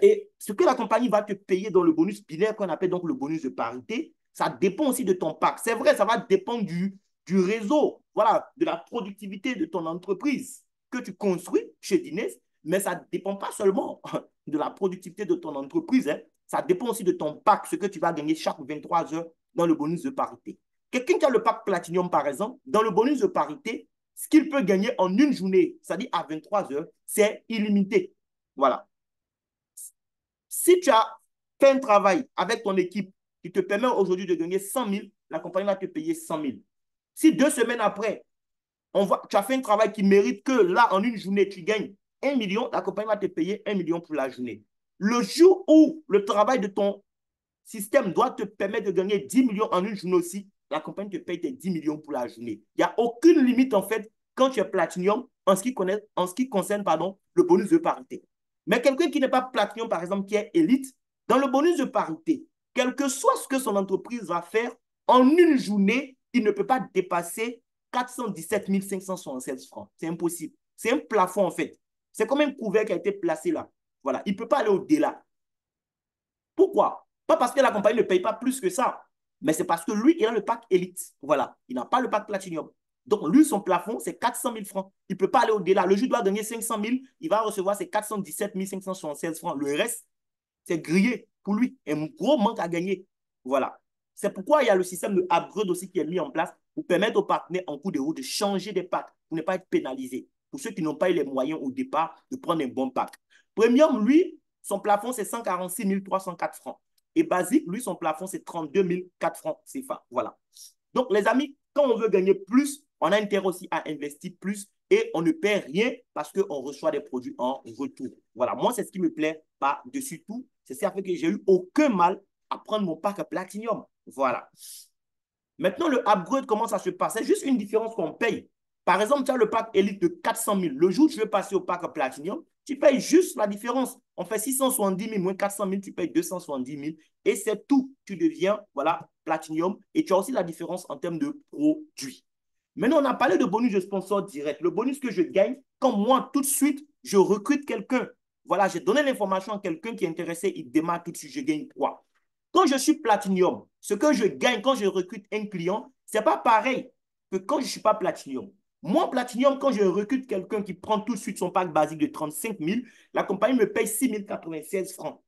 Et ce que la compagnie va te payer dans le bonus binaire, qu'on appelle donc le bonus de parité, ça dépend aussi de ton pack. C'est vrai, ça va dépendre du réseau, voilà, de la productivité de ton entreprise que tu construis chez Dines, mais ça ne dépend pas seulement de la productivité de ton entreprise, hein. Ça dépend aussi de ton pack, ce que tu vas gagner chaque 23 heures dans le bonus de parité. Quelqu'un qui a le pack Platinum, par exemple, dans le bonus de parité, ce qu'il peut gagner en une journée, c'est-à-dire à 23 heures, c'est illimité. Voilà. Si tu as fait un travail avec ton équipe qui te permet aujourd'hui de gagner 100 000, la compagnie va te payer 100 000. Si 2 semaines après, tu as fait un travail qui mérite que là, en une journée, tu gagnes 1 million, la compagnie va te payer 1 million pour la journée. Le jour où le travail de ton système doit te permettre de gagner 10 millions en une journée aussi, la compagnie te paye tes 10 millions pour la journée. Il n'y a aucune limite, en fait, quand tu es Platinum en ce qui concerne le bonus de parité. Mais quelqu'un qui n'est pas Platinum, par exemple, qui est élite, dans le bonus de parité, quel que soit ce que son entreprise va faire, en une journée, il ne peut pas dépasser 417 576 francs. C'est impossible. C'est un plafond, en fait. C'est comme un couvert qui a été placé là. Voilà. Il ne peut pas aller au-delà. Pourquoi? Pas parce que la compagnie ne paye pas plus que ça, mais c'est parce que lui, il a le pack élite. Voilà. Il n'a pas le pack Platinum. Donc, lui, son plafond, c'est 400 000 francs. Il ne peut pas aller au-delà. Le juge doit gagner 500 000. Il va recevoir ses 417 576 francs. Le reste, c'est grillé pour lui. Un gros manque à gagner. Voilà. C'est pourquoi il y a le système de upgrade aussi qui est mis en place pour permettre aux partenaires en cours de route de changer des packs pour ne pas être pénalisés. Pour ceux qui n'ont pas eu les moyens au départ de prendre un bon pack. Premium, lui, son plafond, c'est 146 304 francs. Et basique, lui, son plafond, c'est 32 004 francs CFA. Voilà. Donc, les amis, quand on veut gagner plus, on a intérêt aussi à investir plus et on ne perd rien parce qu'on reçoit des produits en retour. Voilà, moi, c'est ce qui me plaît par-dessus tout. C'est ce qui a fait que j'ai eu aucun mal à prendre mon pack Platinum. Voilà. Maintenant, le upgrade, comment ça se passe? C'est juste une différence qu'on paye. Par exemple, tu as le pack Elite de 400 000. Le jour où tu veux passer au pack Platinum, tu payes juste la différence. On fait 670 000 moins 400 000, tu payes 270 000 et c'est tout. Tu deviens, voilà, Platinum et tu as aussi la différence en termes de produits. Maintenant, on a parlé de bonus de sponsor direct. Le bonus que je gagne, quand moi, tout de suite, je recrute quelqu'un. Voilà, j'ai donné l'information à quelqu'un qui est intéressé, il démarre tout de suite, je gagne quoi? Quand je suis Platinum, ce que je gagne quand je recrute un client, ce n'est pas pareil que quand je ne suis pas Platinum. Moi, Platinum, quand je recrute quelqu'un qui prend tout de suite son pack basique de 35 000, la compagnie me paye 6 096 francs.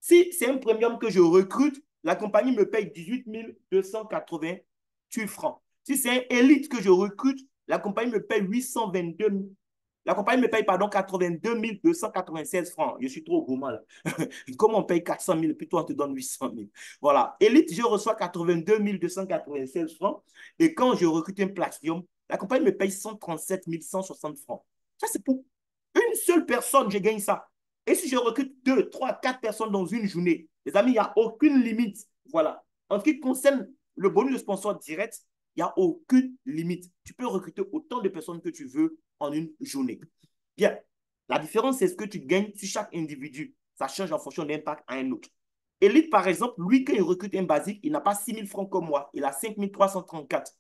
Si c'est un premium que je recrute, la compagnie me paye 18 288 francs. Si c'est un élite que je recrute, la compagnie me paye 822 000. La compagnie me paye, pardon, 82 296 francs. Je suis trop gourmand là. Comment on paye 400 000 puis toi on te donne 800 000? Voilà. Élite, je reçois 82 296 francs. Et quand je recrute un Platinum, la compagnie me paye 137 160 francs. Ça, c'est pour une seule personne, je gagne ça. Et si je recrute 2, 3, 4 personnes dans une journée, les amis, il n'y a aucune limite. Voilà. En ce qui concerne le bonus de sponsor direct, il n'y a aucune limite. Tu peux recruter autant de personnes que tu veux en une journée. Bien, la différence, c'est ce que tu gagnes sur chaque individu. Ça change en fonction d'un pack à un autre. Elite, par exemple, lui, quand il recrute un basique, il n'a pas 6 000 francs comme moi. Il a 5 334.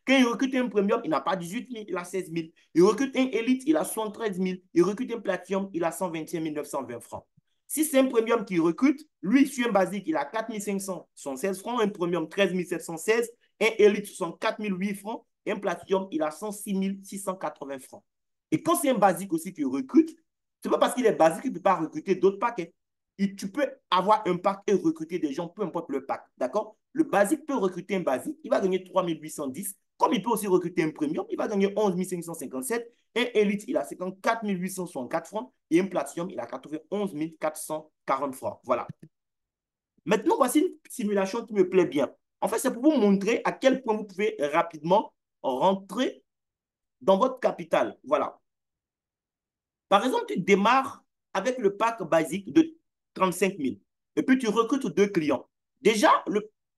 Quand il recrute un premium, il n'a pas 18 000, il a 16 000. Il recrute un élite, il a 73 000. Il recrute un platinum, il a 121 920 francs. Si c'est un premium qui recrute, lui, sur un basique, il a 4 576 francs, un premium 13 716, un élite 64 008 francs, un platinum, il a 106 680 francs. Et quand c'est un basique aussi qui recrute, c'est pas parce qu'il est basique qu'il ne peut pas recruter d'autres packs. Et tu peux avoir un pack et recruter des gens, peu importe le pack. D'accord? Le basique peut recruter un basique, il va gagner 3 810. Comme il peut aussi recruter un premium, il va gagner 11 557. Un élite, il a 54 864 francs. Et un platinum, il a 91 440 francs. Voilà. Maintenant, voici une simulation qui me plaît bien. En fait, c'est pour vous montrer à quel point vous pouvez rapidement rentrer dans votre capital. Voilà. Par exemple, tu démarres avec le pack basique de 35 000 et puis tu recrutes deux clients. Déjà,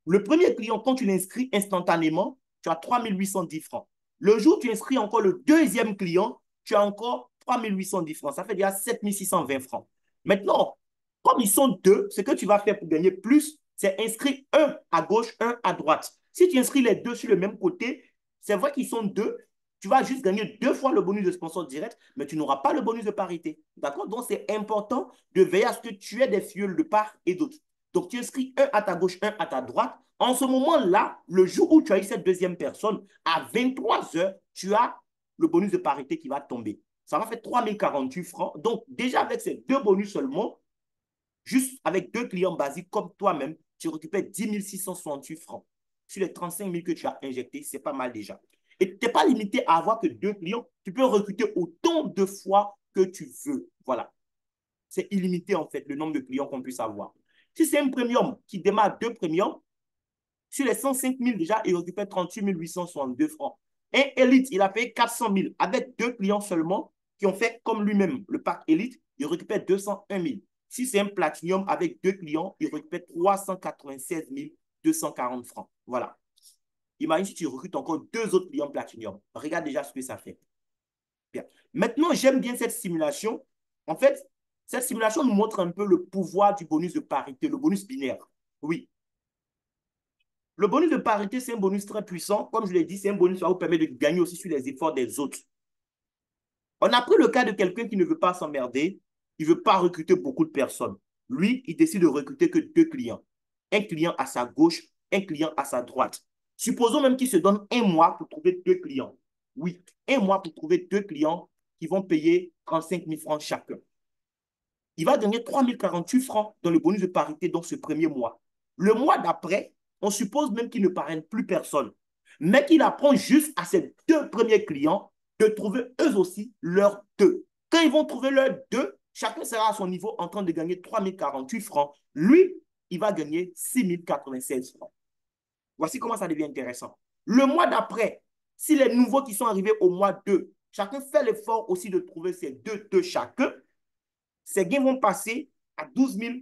le premier client, quand tu l'inscris instantanément, tu as 3 810 francs. Le jour où tu inscris encore le deuxième client, tu as encore 3 810 francs. Ça fait déjà 7 620 francs. Maintenant, comme ils sont deux, ce que tu vas faire pour gagner plus, c'est inscrire un à gauche, un à droite. Si tu inscris les deux sur le même côté, c'est vrai qu'ils sont deux, tu vas juste gagner deux fois le bonus de sponsor direct, mais tu n'auras pas le bonus de parité. D'accord? Donc, c'est important de veiller à ce que tu aies des fioles de part et d'autre. Donc, tu inscris un à ta gauche, un à ta droite. En ce moment-là, le jour où tu as eu cette deuxième personne, à 23 heures, tu as le bonus de parité qui va tomber. Ça va faire 3 048 francs. Donc, déjà avec ces deux bonus seulement, juste avec deux clients basiques comme toi-même, tu récupères 10 668 francs. Sur les 35 000 que tu as injectés, c'est pas mal déjà. Et tu n'es pas limité à avoir que deux clients. Tu peux recruter autant de fois que tu veux. Voilà. C'est illimité, en fait, le nombre de clients qu'on puisse avoir. Si c'est un premium qui démarre deux premiums, sur les 105 000 déjà, il récupère 38 862 francs. Un Elite, il a payé 400 000 avec deux clients seulement qui ont fait comme lui-même le pack Elite, il récupère 201 000. Si c'est un Platinum avec deux clients, il récupère 396 240 francs. Voilà. Imagine si tu recrutes encore deux autres clients Platinum. Regarde déjà ce que ça fait. Bien. Maintenant, j'aime bien cette simulation. En fait, cette simulation nous montre un peu le pouvoir du bonus de parité, le bonus binaire. Oui. Le bonus de parité, c'est un bonus très puissant. Comme je l'ai dit, c'est un bonus qui va vous permettre de gagner aussi sur les efforts des autres. On a pris le cas de quelqu'un qui ne veut pas s'emmerder, il ne veut pas recruter beaucoup de personnes. Lui, il décide de recruter que deux clients. Un client à sa gauche, un client à sa droite. Supposons même qu'il se donne un mois pour trouver deux clients. Oui, un mois pour trouver deux clients qui vont payer 35 000 francs chacun. Il va gagner 3 048 francs dans le bonus de parité dans ce premier mois. Le mois d'après, on suppose même qu'il ne parraine plus personne, mais qu'il apprend juste à ses deux premiers clients de trouver eux aussi leurs deux. Quand ils vont trouver leurs deux, chacun sera à son niveau en train de gagner 3 048 francs. Lui, il va gagner 6 096 francs. Voici comment ça devient intéressant. Le mois d'après, si les nouveaux qui sont arrivés au mois 2, chacun fait l'effort aussi de trouver ses deux chacun, ces gains vont passer à 12 000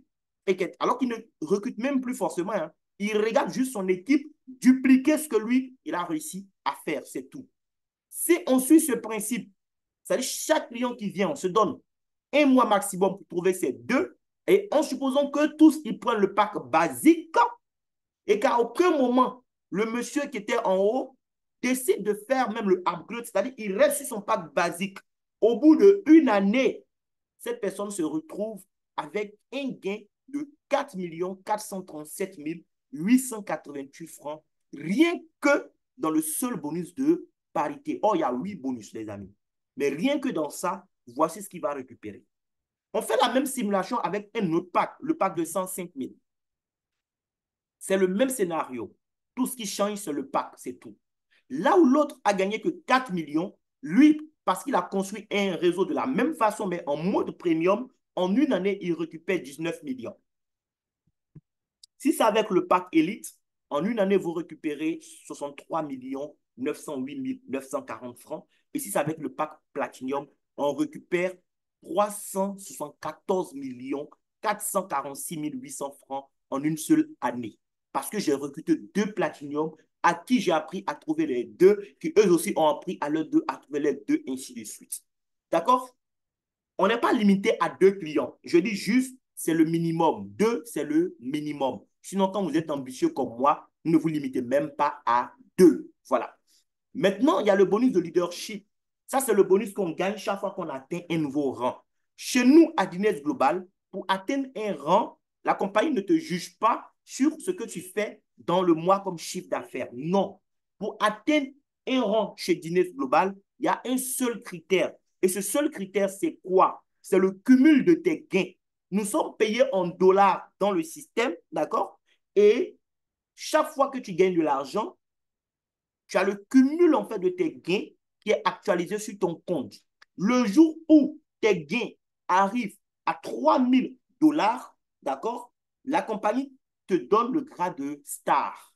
et quelques. Alors qu'il ne recrute même plus forcément. Hein. Il regarde juste son équipe dupliquer ce que lui, il a réussi à faire. C'est tout. Si on suit ce principe, c'est-à-dire chaque client qui vient, on se donne un mois maximum pour trouver ces deux. Et en supposant que tous, ils prennent le pack basique et qu'à aucun moment, le monsieur qui était en haut décide de faire même le upgrade, c'est-à-dire qu'il reste sur son pack basique. Au bout d'une année, cette personne se retrouve avec un gain de 4 437 888 francs, rien que dans le seul bonus de parité. Oh, il y a 8 bonus, les amis. Mais rien que dans ça, voici ce qu'il va récupérer. On fait la même simulation avec un autre pack, le pack de 105 000. C'est le même scénario. Tout ce qui change, c'est le pack, c'est tout. Là où l'autre a gagné que 4 millions, lui, parce qu'il a construit un réseau de la même façon, mais en mode premium, en une année, il récupère 19 millions. Si c'est avec le pack Elite, en une année, vous récupérez 63 908 940 francs. Et si c'est avec le pack Platinum, on récupère 374 446 800 francs en une seule année. Parce que j'ai recruté deux Platinum à qui j'ai appris à trouver les deux, qui eux aussi ont appris à leurs deux à trouver les deux, ainsi de suite. D'accord? On n'est pas limité à deux clients. Je dis juste, c'est le minimum. Deux, c'est le minimum. Sinon, quand vous êtes ambitieux comme moi, ne vous limitez même pas à deux. Voilà. Maintenant, il y a le bonus de leadership. Ça, c'est le bonus qu'on gagne chaque fois qu'on atteint un nouveau rang. Chez nous, à Guinness Global, pour atteindre un rang, la compagnie ne te juge pas sur ce que tu fais dans le mois comme chiffre d'affaires. Non. Pour atteindre un rang chez Guinness Global, il y a un seul critère. Et ce seul critère, c'est quoi? C'est le cumul de tes gains. Nous sommes payés en dollars dans le système, d'accord? Et chaque fois que tu gagnes de l'argent, tu as le cumul en fait de tes gains qui est actualisé sur ton compte. Le jour où tes gains arrivent à 3 000 dollars, d'accord, la compagnie te donne le grade de star.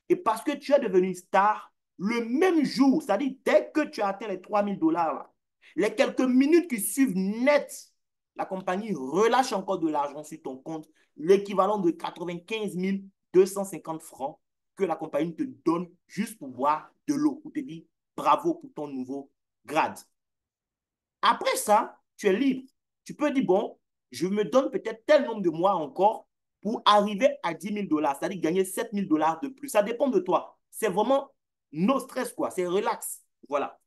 Et parce que tu es devenu star, le même jour, c'est-à-dire dès que tu as atteint les 3 000 $, les quelques minutes qui suivent net, la compagnie relâche encore de l'argent sur ton compte, l'équivalent de 95 250 francs que la compagnie te donne juste pour boire de l'eau, pour te dire bravo pour ton nouveau grade. Après ça, tu es libre. Tu peux dire, bon, je me donne peut-être tel nombre de mois encore pour arriver à 10 000 $, c'est-à-dire gagner 7 000 $ de plus. Ça dépend de toi. C'est vraiment no stress, quoi. C'est relax. Voilà.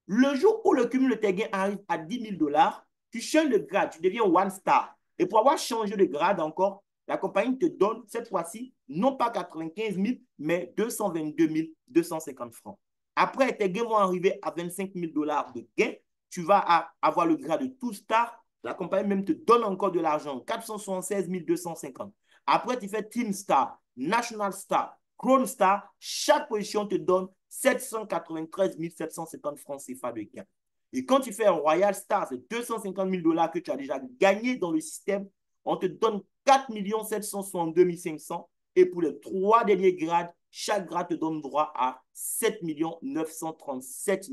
Le jour où le cumul de tes gains arrive à 10 000 $, tu changes de grade, tu deviens one star. Et pour avoir changé de grade encore, la compagnie te donne cette fois-ci non pas 95 000, mais 222 250 francs. Après, tes gains vont arriver à 25 000 $ de gains. Tu vas avoir le grade de two star. La compagnie même te donne encore de l'argent, 476 250. Après, tu fais Team Star, National Star, Crown Star. Chaque position te donne 793 750 francs CFA de gain. Et quand tu fais un Royal Star, c'est 250 000 $ que tu as déjà gagné dans le système. On te donne 4 762 500. Et pour les 3 derniers grades, chaque grade te donne droit à 7 937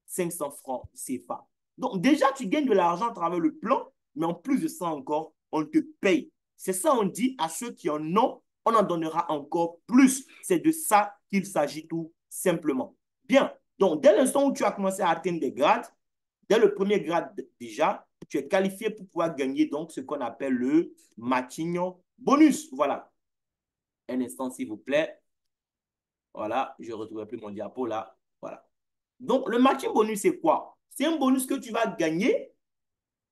500 francs CFA. Donc déjà, tu gagnes de l'argent à travers le plan, mais en plus de ça encore, on te paye. C'est ça on dit à ceux qui en ont, on en donnera encore plus. C'est de ça qu'il s'agit tout simplement. Bien, donc dès l'instant où tu as commencé à atteindre des grades, dès le premier grade déjà, tu es qualifié pour pouvoir gagner donc ce qu'on appelle le matching bonus. Voilà. Un instant, s'il vous plaît. Voilà, je ne retrouve plus mon diapo là. Voilà. Donc, le matching bonus, c'est quoi? C'est un bonus que tu vas gagner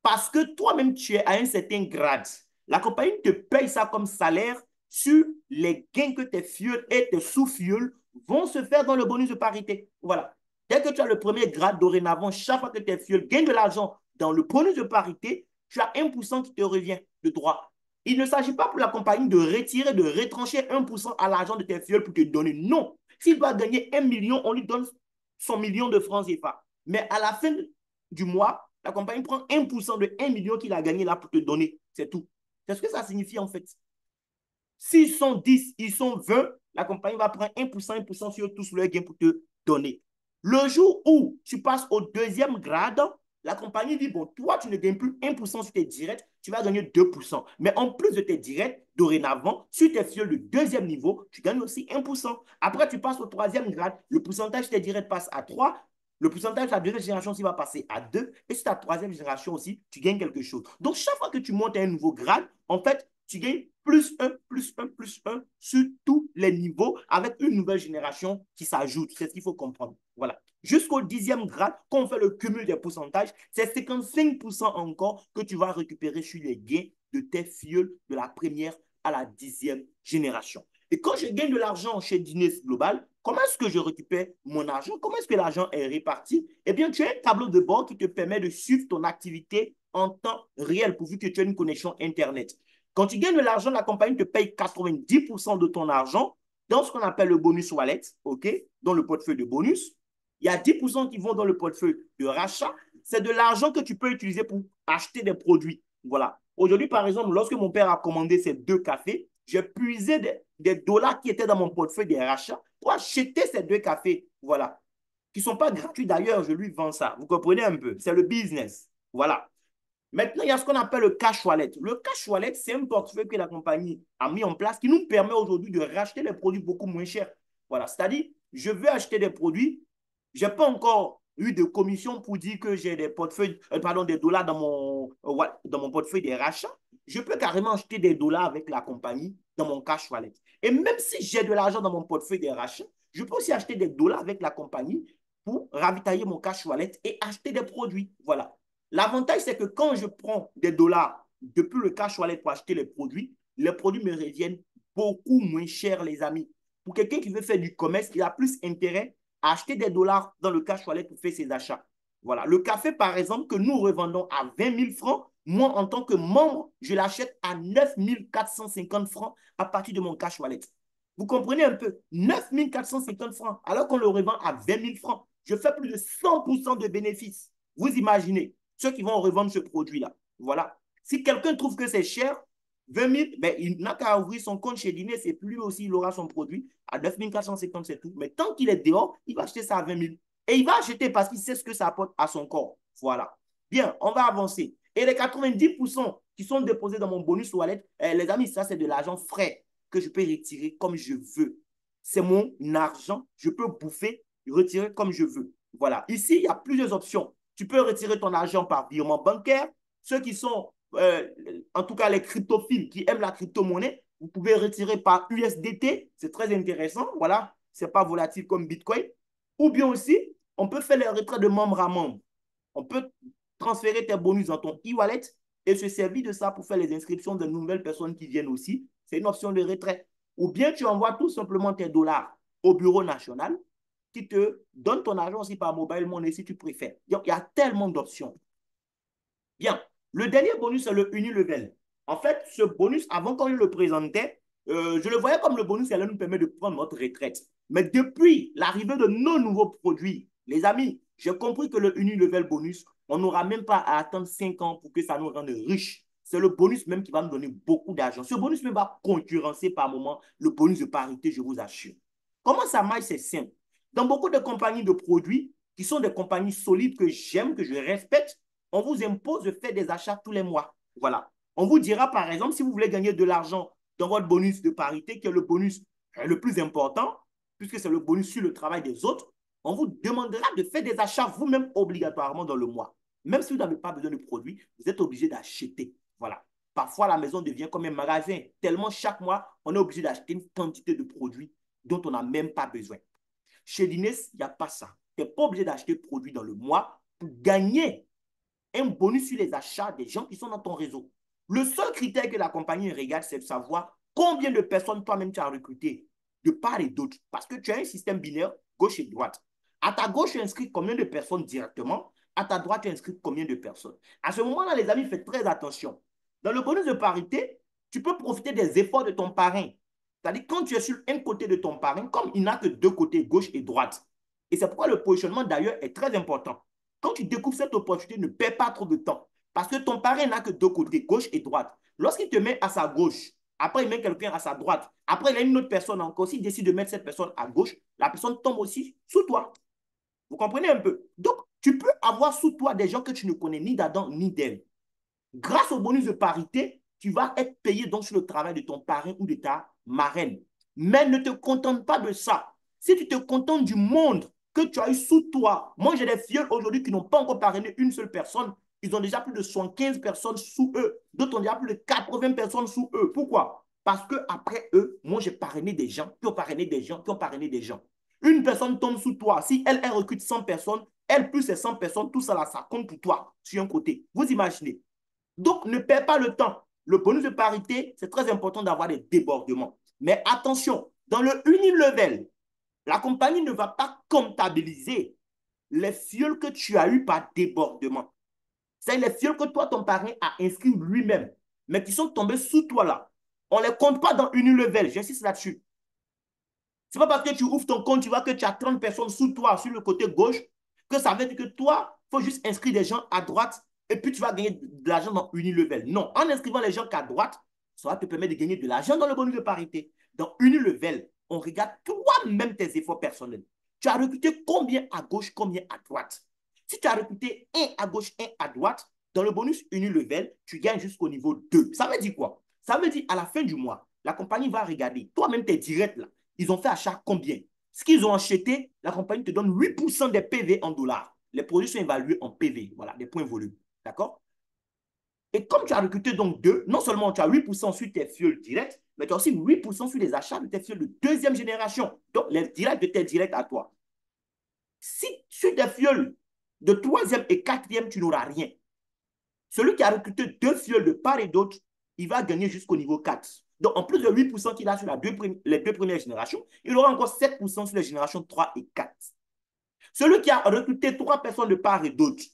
parce que toi-même, tu es à un certain grade. La compagnie te paye ça comme salaire sur les gains que tes fuels et tes sous-fuels vont se faire dans le bonus de parité. Voilà. Dès que tu as le premier grade, dorénavant, chaque fois que tes fuels gagnent de l'argent dans le bonus de parité, tu as 1% qui te revient de droit. Il ne s'agit pas pour la compagnie de retirer, de retrancher 1% à l'argent de tes fuels pour te donner. Non. S'il doit gagner 1 million, on lui donne son million de francs CFA. Mais à la fin du mois, la compagnie prend 1% de 1 million qu'il a gagné là pour te donner. C'est tout. C'est ce que ça signifie en fait. S'ils sont 10, ils sont 20, la compagnie va prendre 1% sur tous leurs gains pour te donner. Le jour où tu passes au deuxième grade, la compagnie dit, bon, toi, tu ne gagnes plus 1% sur tes directs, tu vas gagner 2%. Mais en plus de tes directs, dorénavant, sur tes fuels de deuxième niveau, tu gagnes aussi 1%. Après, tu passes au troisième grade, le pourcentage de tes directs passe à 3, le pourcentage de la deuxième génération aussi va passer à 2, et sur ta troisième génération aussi, tu gagnes quelque chose. Donc, chaque fois que tu montes à un nouveau grade, en fait, tu gagnes plus 1, plus 1, plus 1 sur tous les niveaux avec une nouvelle génération qui s'ajoute. C'est ce qu'il faut comprendre. Voilà. Jusqu'au 10e grade, quand on fait le cumul des pourcentages, c'est 55% encore que tu vas récupérer sur les gains de tes fuels de la première à la 10e génération. Et quand je gagne de l'argent chez Dines Global, comment est-ce que je récupère mon argent? Comment est-ce que l'argent est réparti? Eh bien, tu as un tableau de bord qui te permet de suivre ton activité en temps réel pourvu que tu aies une connexion Internet. Quand tu gagnes de l'argent, la compagnie te paye 90% de ton argent dans ce qu'on appelle le bonus wallet, OK, dans le portefeuille de bonus. Il y a 10% qui vont dans le portefeuille de rachat. C'est de l'argent que tu peux utiliser pour acheter des produits. Voilà. Aujourd'hui, par exemple, lorsque mon père a commandé ces 2 cafés, j'ai puisé des dollars qui étaient dans mon portefeuille des rachats pour acheter ces 2 cafés. Voilà. Qui ne sont pas gratuits d'ailleurs, je lui vends ça. Vous comprenez un peu? C'est le business. Voilà. Maintenant, il y a ce qu'on appelle le cash wallet. Le cash wallet, c'est un portefeuille que la compagnie a mis en place qui nous permet aujourd'hui de racheter les produits beaucoup moins chers. Voilà, c'est-à-dire, je veux acheter des produits, je n'ai pas encore eu de commission pour dire que j'ai des portefeuilles, des dollars dans mon portefeuille des rachats. Je peux carrément acheter des dollars avec la compagnie dans mon cash wallet. Et même si j'ai de l'argent dans mon portefeuille des rachats, je peux aussi acheter des dollars avec la compagnie pour ravitailler mon cash wallet et acheter des produits. Voilà. L'avantage, c'est que quand je prends des dollars depuis le cash wallet pour acheter les produits me reviennent beaucoup moins chers, les amis. Pour quelqu'un qui veut faire du commerce, il a plus intérêt à acheter des dollars dans le cash wallet pour faire ses achats. Voilà. Le café, par exemple, que nous revendons à 20 000 francs, moi, en tant que membre, je l'achète à 9 450 francs à partir de mon cash wallet. Vous comprenez un peu? 9 450 francs, alors qu'on le revend à 20 000 francs. Je fais plus de 100% de bénéfices. Vous imaginez ceux qui vont revendre ce produit-là. Voilà. Si quelqu'un trouve que c'est cher, 20 000, ben, il n'a qu'à ouvrir son compte chez Dines et puis lui aussi, il aura son produit à 9 450, c'est tout. Mais tant qu'il est dehors, il va acheter ça à 20 000. Et il va acheter parce qu'il sait ce que ça apporte à son corps. Voilà. Bien, on va avancer. Et les 90% qui sont déposés dans mon bonus wallet, les amis, ça, c'est de l'argent frais que je peux retirer comme je veux. C'est mon argent. Je peux bouffer, retirer comme je veux. Voilà. Ici, il y a plusieurs options. Tu peux retirer ton argent par virement bancaire. Ceux qui sont en tout cas les cryptophiles qui aiment la crypto-monnaie, vous pouvez retirer par USDT, c'est très intéressant, voilà, c'est pas volatile comme Bitcoin. Ou bien aussi, on peut faire les retraits de membre à membre. On peut transférer tes bonus dans ton e-wallet et se servir de ça pour faire les inscriptions de nouvelles personnes qui viennent aussi. C'est une option de retrait. Ou bien tu envoies tout simplement tes dollars au bureau national qui te donne ton argent aussi par mobile money si tu préfères. Donc, il y a tellement d'options. Bien. Le dernier bonus, c'est le Unilevel. En fait, ce bonus, avant qu'on le présentait, je le voyais comme le bonus qui allait nous permettre de prendre notre retraite. Mais depuis l'arrivée de nos nouveaux produits, les amis, j'ai compris que le Unilevel bonus, on n'aura même pas à attendre 5 ans pour que ça nous rende riches. C'est le bonus même qui va nous donner beaucoup d'argent. Ce bonus même va concurrencer par moment le bonus de parité, je vous assure. Comment ça marche? C'est simple. Dans beaucoup de compagnies de produits, qui sont des compagnies solides que j'aime, que je respecte, on vous impose de faire des achats tous les mois. Voilà. On vous dira, par exemple, si vous voulez gagner de l'argent dans votre bonus de parité, qui est le bonus le plus important, puisque c'est le bonus sur le travail des autres, on vous demandera de faire des achats vous-même obligatoirement dans le mois. Même si vous n'avez pas besoin de produits, vous êtes obligé d'acheter. Voilà. Parfois, la maison devient comme un magasin, tellement chaque mois, on est obligé d'acheter une quantité de produits dont on n'a même pas besoin. Chez Dines, il n'y a pas ça. Tu n'es pas obligé d'acheter produits dans le mois pour gagner un bonus sur les achats des gens qui sont dans ton réseau. Le seul critère que la compagnie regarde, c'est de savoir combien de personnes toi-même tu as recruté de part et d'autre. Parce que tu as un système binaire gauche et droite. À ta gauche, tu inscris combien de personnes directement. À ta droite, tu inscris combien de personnes. À ce moment-là, les amis, faites très attention. Dans le bonus de parité, tu peux profiter des efforts de ton parrain. C'est-à-dire, quand tu es sur un côté de ton parrain, comme il n'a que deux côtés, gauche et droite. Et c'est pourquoi le positionnement, d'ailleurs, est très important. Quand tu découvres cette opportunité, ne perds pas trop de temps. Parce que ton parrain n'a que deux côtés, gauche et droite. Lorsqu'il te met à sa gauche, après il met quelqu'un à sa droite, après il y a une autre personne encore, s'il décide de mettre cette personne à gauche, la personne tombe aussi sous toi. Vous comprenez un peu? Donc, tu peux avoir sous toi des gens que tu ne connais ni d'Adam ni d'Ève. Grâce au bonus de parité, tu vas être payé donc sur le travail de ton parrain ou de ta marraine. Mais ne te contente pas de ça. Si tu te contentes du monde que tu as eu sous toi, moi j'ai des filles aujourd'hui qui n'ont pas encore parrainé une seule personne, ils ont déjà plus de 75 personnes sous eux, d'autres ont déjà plus de 80 personnes sous eux. Pourquoi? Parce qu'après eux, moi j'ai parrainé des gens, qui ont parrainé des gens, qui ont parrainé des gens. Une personne tombe sous toi, si elle recrute 100 personnes, elle plus ces 100 personnes, tout ça là, ça compte pour toi sur un côté. Vous imaginez? Donc, ne perds pas le temps. Le bonus de parité, c'est très important d'avoir des débordements. Mais attention, dans le Unilevel, la compagnie ne va pas comptabiliser les fioles que tu as eues par débordement. C'est les fioles que toi, ton parrain, a inscrites lui-même, mais qui sont tombées sous toi là. On ne les compte pas dans Unilevel, j'insiste là-dessus. Ce n'est pas parce que tu ouvres ton compte, tu vois que tu as 30 personnes sous toi, sur le côté gauche, que ça veut dire que toi, il faut juste inscrire des gens à droite et puis tu vas gagner de l'argent dans Unilevel. Non, en inscrivant les gens qu'à droite, ça va te permettre de gagner de l'argent dans le bonus de parité. Dans Unilevel, on regarde toi-même tes efforts personnels. Tu as recruté combien à gauche, combien à droite. Si tu as recruté un à gauche, un à droite, dans le bonus Unilevel, tu gagnes jusqu'au niveau 2. Ça veut dire quoi? Ça veut dire à la fin du mois, la compagnie va regarder toi-même tes directs là. Ils ont fait achat combien? Ce qu'ils ont acheté, la compagnie te donne 8% des PV en dollars. Les produits sont évalués en PV, voilà, des points volume. D'accord? Et comme tu as recruté donc deux, non seulement tu as 8% sur tes fioles directs, mais tu as aussi 8% sur les achats de tes fioles de deuxième génération. Donc, les directs de tes directs à toi. Si sur tes fioles de troisième et quatrième, tu n'auras rien. Celui qui a recruté deux fioles de part et d'autre, il va gagner jusqu'au niveau 4. Donc, en plus de 8% qu'il a sur les deux premières générations, il aura encore 7% sur les générations 3 et 4. Celui qui a recruté 3 personnes de part et d'autre,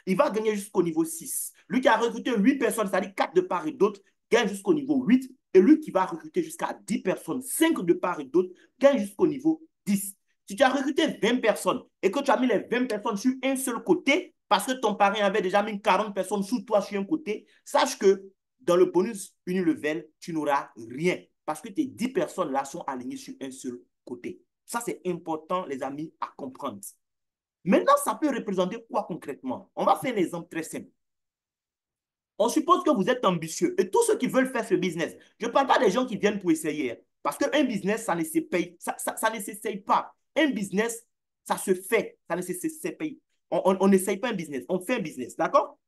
il va gagner jusqu'au niveau 6. Lui qui a recruté 8 personnes, c'est-à-dire 4 de part et d'autre, gagne jusqu'au niveau 8. Et lui qui va recruter jusqu'à 10 personnes, 5 de part et d'autre, gagne jusqu'au niveau 10. Si tu as recruté 20 personnes et que tu as mis les 20 personnes sur un seul côté, parce que ton parrain avait déjà mis 40 personnes sous toi sur un côté, sache que dans le bonus unilevel, tu n'auras rien parce que tes 10 personnes là sont alignées sur un seul côté. Ça, c'est important, les amis, à comprendre. Maintenant, ça peut représenter quoi concrètement? On va faire un exemple très simple. On suppose que vous êtes ambitieux et tous ceux qui veulent faire ce business, je ne parle pas des gens qui viennent pour essayer, parce qu'un business, ça ne s'essaye pas. Un business, ça se fait, ça ne s'essaye. On n'essaye pas un business, on fait un business, d'accord?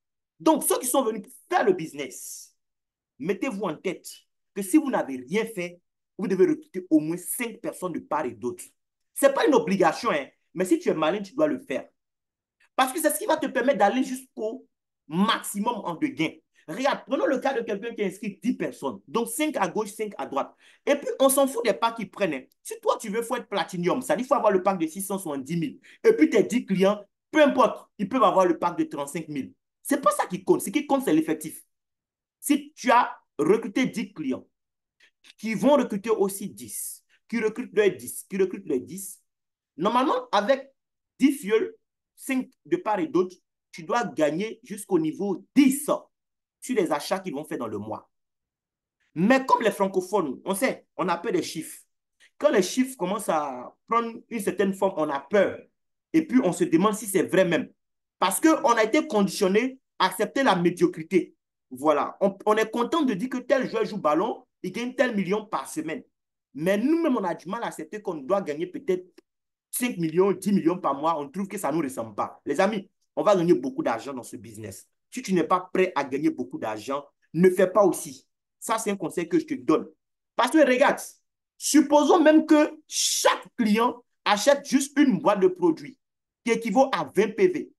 Donc, ceux qui sont venus pour faire le business, mettez-vous en tête que si vous n'avez rien fait, vous devez recruter au moins 5 personnes de part et d'autre. Ce n'est pas une obligation, hein, mais si tu es malin, tu dois le faire. Parce que c'est ce qui va te permettre d'aller jusqu'au maximum en de gains. Regarde, prenons le cas de quelqu'un qui a inscrit 10 personnes, donc 5 à gauche, 5 à droite. Et puis, on s'en fout des packs qu'ils prennent. Hein. Si toi, tu veux, il faut être platinium, ça dit qu'il faut avoir le pack de 670 000. Et puis, tes 10 clients, peu importe, ils peuvent avoir le pack de 35 000. Ce n'est pas ça qui compte. Ce qui compte, c'est l'effectif. Si tu as recruté 10 clients, qui vont recruter aussi 10, qui recrutent les 10, qui recrutent les 10, normalement, avec 10 fioles, 5 de part et d'autre, tu dois gagner jusqu'au niveau 10 sur les achats qu'ils vont faire dans le mois. Mais comme les francophones, on sait, on a peur des chiffres. Quand les chiffres commencent à prendre une certaine forme, on a peur. Et puis, on se demande si c'est vrai même. Parce qu'on a été conditionné à accepter la médiocrité. Voilà. On est content de dire que tel joueur joue ballon, il gagne tel million par semaine. Mais nous-mêmes, on a du mal à accepter qu'on doit gagner peut-être 5 millions, 10 millions par mois. On trouve que ça ne nous ressemble pas. Les amis, on va gagner beaucoup d'argent dans ce business. Si tu n'es pas prêt à gagner beaucoup d'argent, ne fais pas aussi. Ça, c'est un conseil que je te donne. Parce que regarde, supposons même que chaque client achète juste une boîte de produits qui équivaut à 20 PV.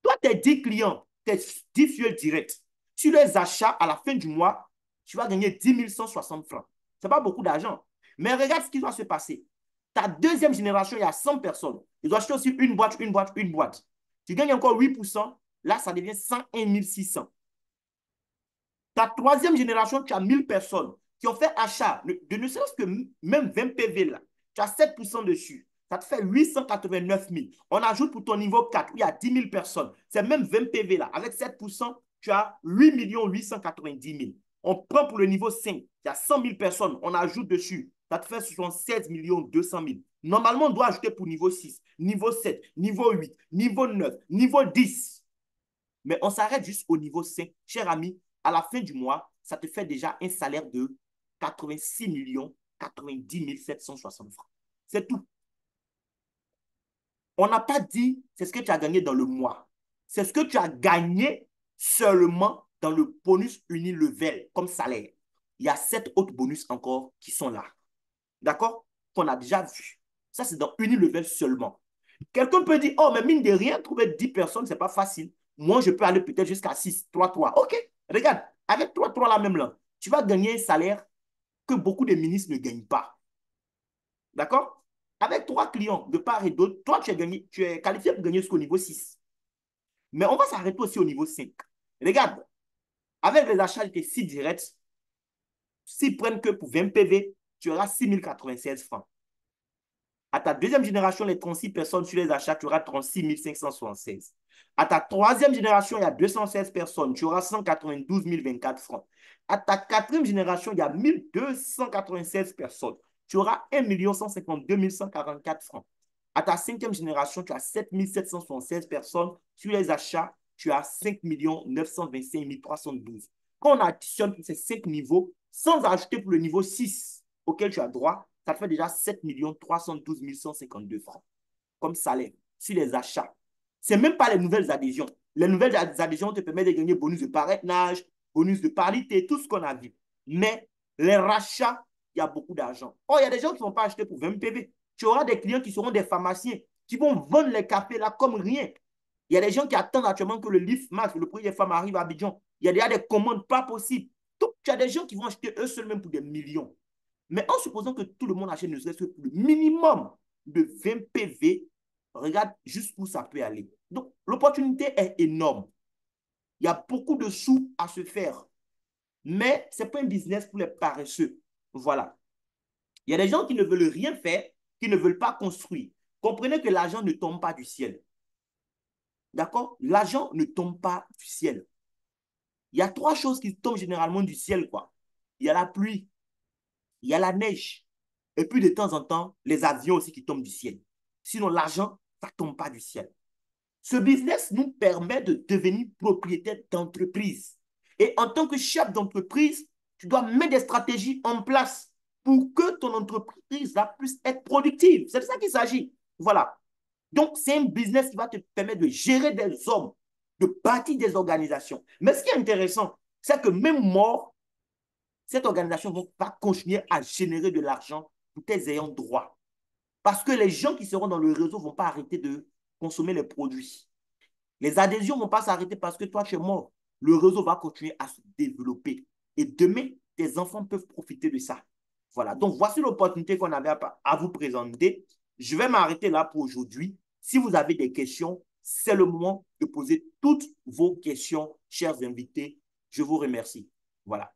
Toi, tes 10 clients, tes 10 fuels directs, sur les achats à la fin du mois, tu vas gagner 10 160 francs. Ce n'est pas beaucoup d'argent. Mais regarde ce qui va se passer. Ta deuxième génération, il y a 100 personnes. Ils doivent acheter aussi une boîte, une boîte, une boîte. Tu gagnes encore 8%. Là, ça devient 101 600. Ta troisième génération, tu as 1000 personnes qui ont fait achat de ne serait-ce que même 20 PV là. Tu as 7% dessus. Ça te fait 889 000. On ajoute pour ton niveau 4, où il y a 10 000 personnes. C'est même 20 PV là. Avec 7%, tu as 8 890 000. On prend pour le niveau 5, il y a 100 000 personnes. On ajoute dessus. Ça te fait 76 200 000. Normalement, on doit ajouter pour niveau 6, niveau 7, niveau 8, niveau 9, niveau 10. Mais on s'arrête juste au niveau 5. Cher ami, à la fin du mois, ça te fait déjà un salaire de 86 90 760 francs. C'est tout. On n'a pas dit c'est ce que tu as gagné dans le mois. C'est ce que tu as gagné seulement dans le bonus unilevel comme salaire. Il y a 7 autres bonus encore qui sont là. D'accord? Qu'on a déjà vu. Ça, c'est dans unilevel seulement. Quelqu'un peut dire, oh, mais mine de rien, trouver 10 personnes, ce n'est pas facile. Moi, je peux aller peut-être jusqu'à 6, 3, 3. OK, regarde, avec 3, 3 là même là, tu vas gagner un salaire que beaucoup de ministres ne gagnent pas. D'accord? Avec 3 clients de part et d'autre, toi, tu es qualifié pour gagner jusqu'au niveau 6. Mais on va s'arrêter aussi au niveau 5. Regarde, avec les achats de tes 6 directs, s'ils prennent que pour 20 PV, tu auras 6 096 francs. À ta deuxième génération, les 36 personnes sur les achats, tu auras 36 576. À ta troisième génération, il y a 216 personnes, tu auras 192 024 francs. À ta quatrième génération, il y a 1296 personnes, tu auras 1 152 144 francs. À ta cinquième génération, tu as 7 776 personnes, sur les achats, tu as 5 925 312. Quand on additionne ces 5 niveaux, sans ajouter pour le niveau 6 auquel tu as droit, ça te fait déjà 7 312 152 francs comme salaire sur les achats. Ce n'est même pas les nouvelles adhésions. Les nouvelles adhésions te permettent de gagner bonus de parrainage, bonus de parité, tout ce qu'on a vu. Mais les rachats, il y a beaucoup d'argent. Oh, il y a des gens qui ne vont pas acheter pour 20 PV. Tu auras des clients qui seront des pharmaciens, qui vont vendre les cafés là comme rien. Il y a des gens qui attendent actuellement que le Lift Max, le prix des femmes, arrive à Abidjan. Il y a déjà des commandes pas possibles. Donc, tu as des gens qui vont acheter eux seuls même pour des millions. Mais en supposant que tout le monde achète ne serait-ce que pour le minimum de 20 PV, regarde jusqu'où ça peut aller. Donc, l'opportunité est énorme. Il y a beaucoup de sous à se faire. Mais ce n'est pas un business pour les paresseux. Voilà. Il y a des gens qui ne veulent rien faire, qui ne veulent pas construire. Comprenez que l'argent ne tombe pas du ciel. D'accord? L'argent ne tombe pas du ciel. Il y a trois choses qui tombent généralement du ciel, quoi. Il y a la pluie, il y a la neige, et puis de temps en temps, les avions aussi qui tombent du ciel. Sinon, l'argent, ça ne tombe pas du ciel. Ce business nous permet de devenir propriétaire d'entreprise. Et en tant que chef d'entreprise, tu dois mettre des stratégies en place pour que ton entreprise là, puisse être productive. C'est de ça qu'il s'agit. Voilà. Donc, c'est un business qui va te permettre de gérer des hommes, de bâtir des organisations. Mais ce qui est intéressant, c'est que même mort, cette organisation va continuer à générer de l'argent pour tes ayants droit. Parce que les gens qui seront dans le réseau ne vont pas arrêter de consommer les produits. Les adhésions ne vont pas s'arrêter parce que toi, tu es mort. Le réseau va continuer à se développer. Et demain, tes enfants peuvent profiter de ça. Voilà. Donc, voici l'opportunité qu'on avait à vous présenter. Je vais m'arrêter là pour aujourd'hui. Si vous avez des questions, c'est le moment de poser toutes vos questions, chers invités. Je vous remercie. Voilà.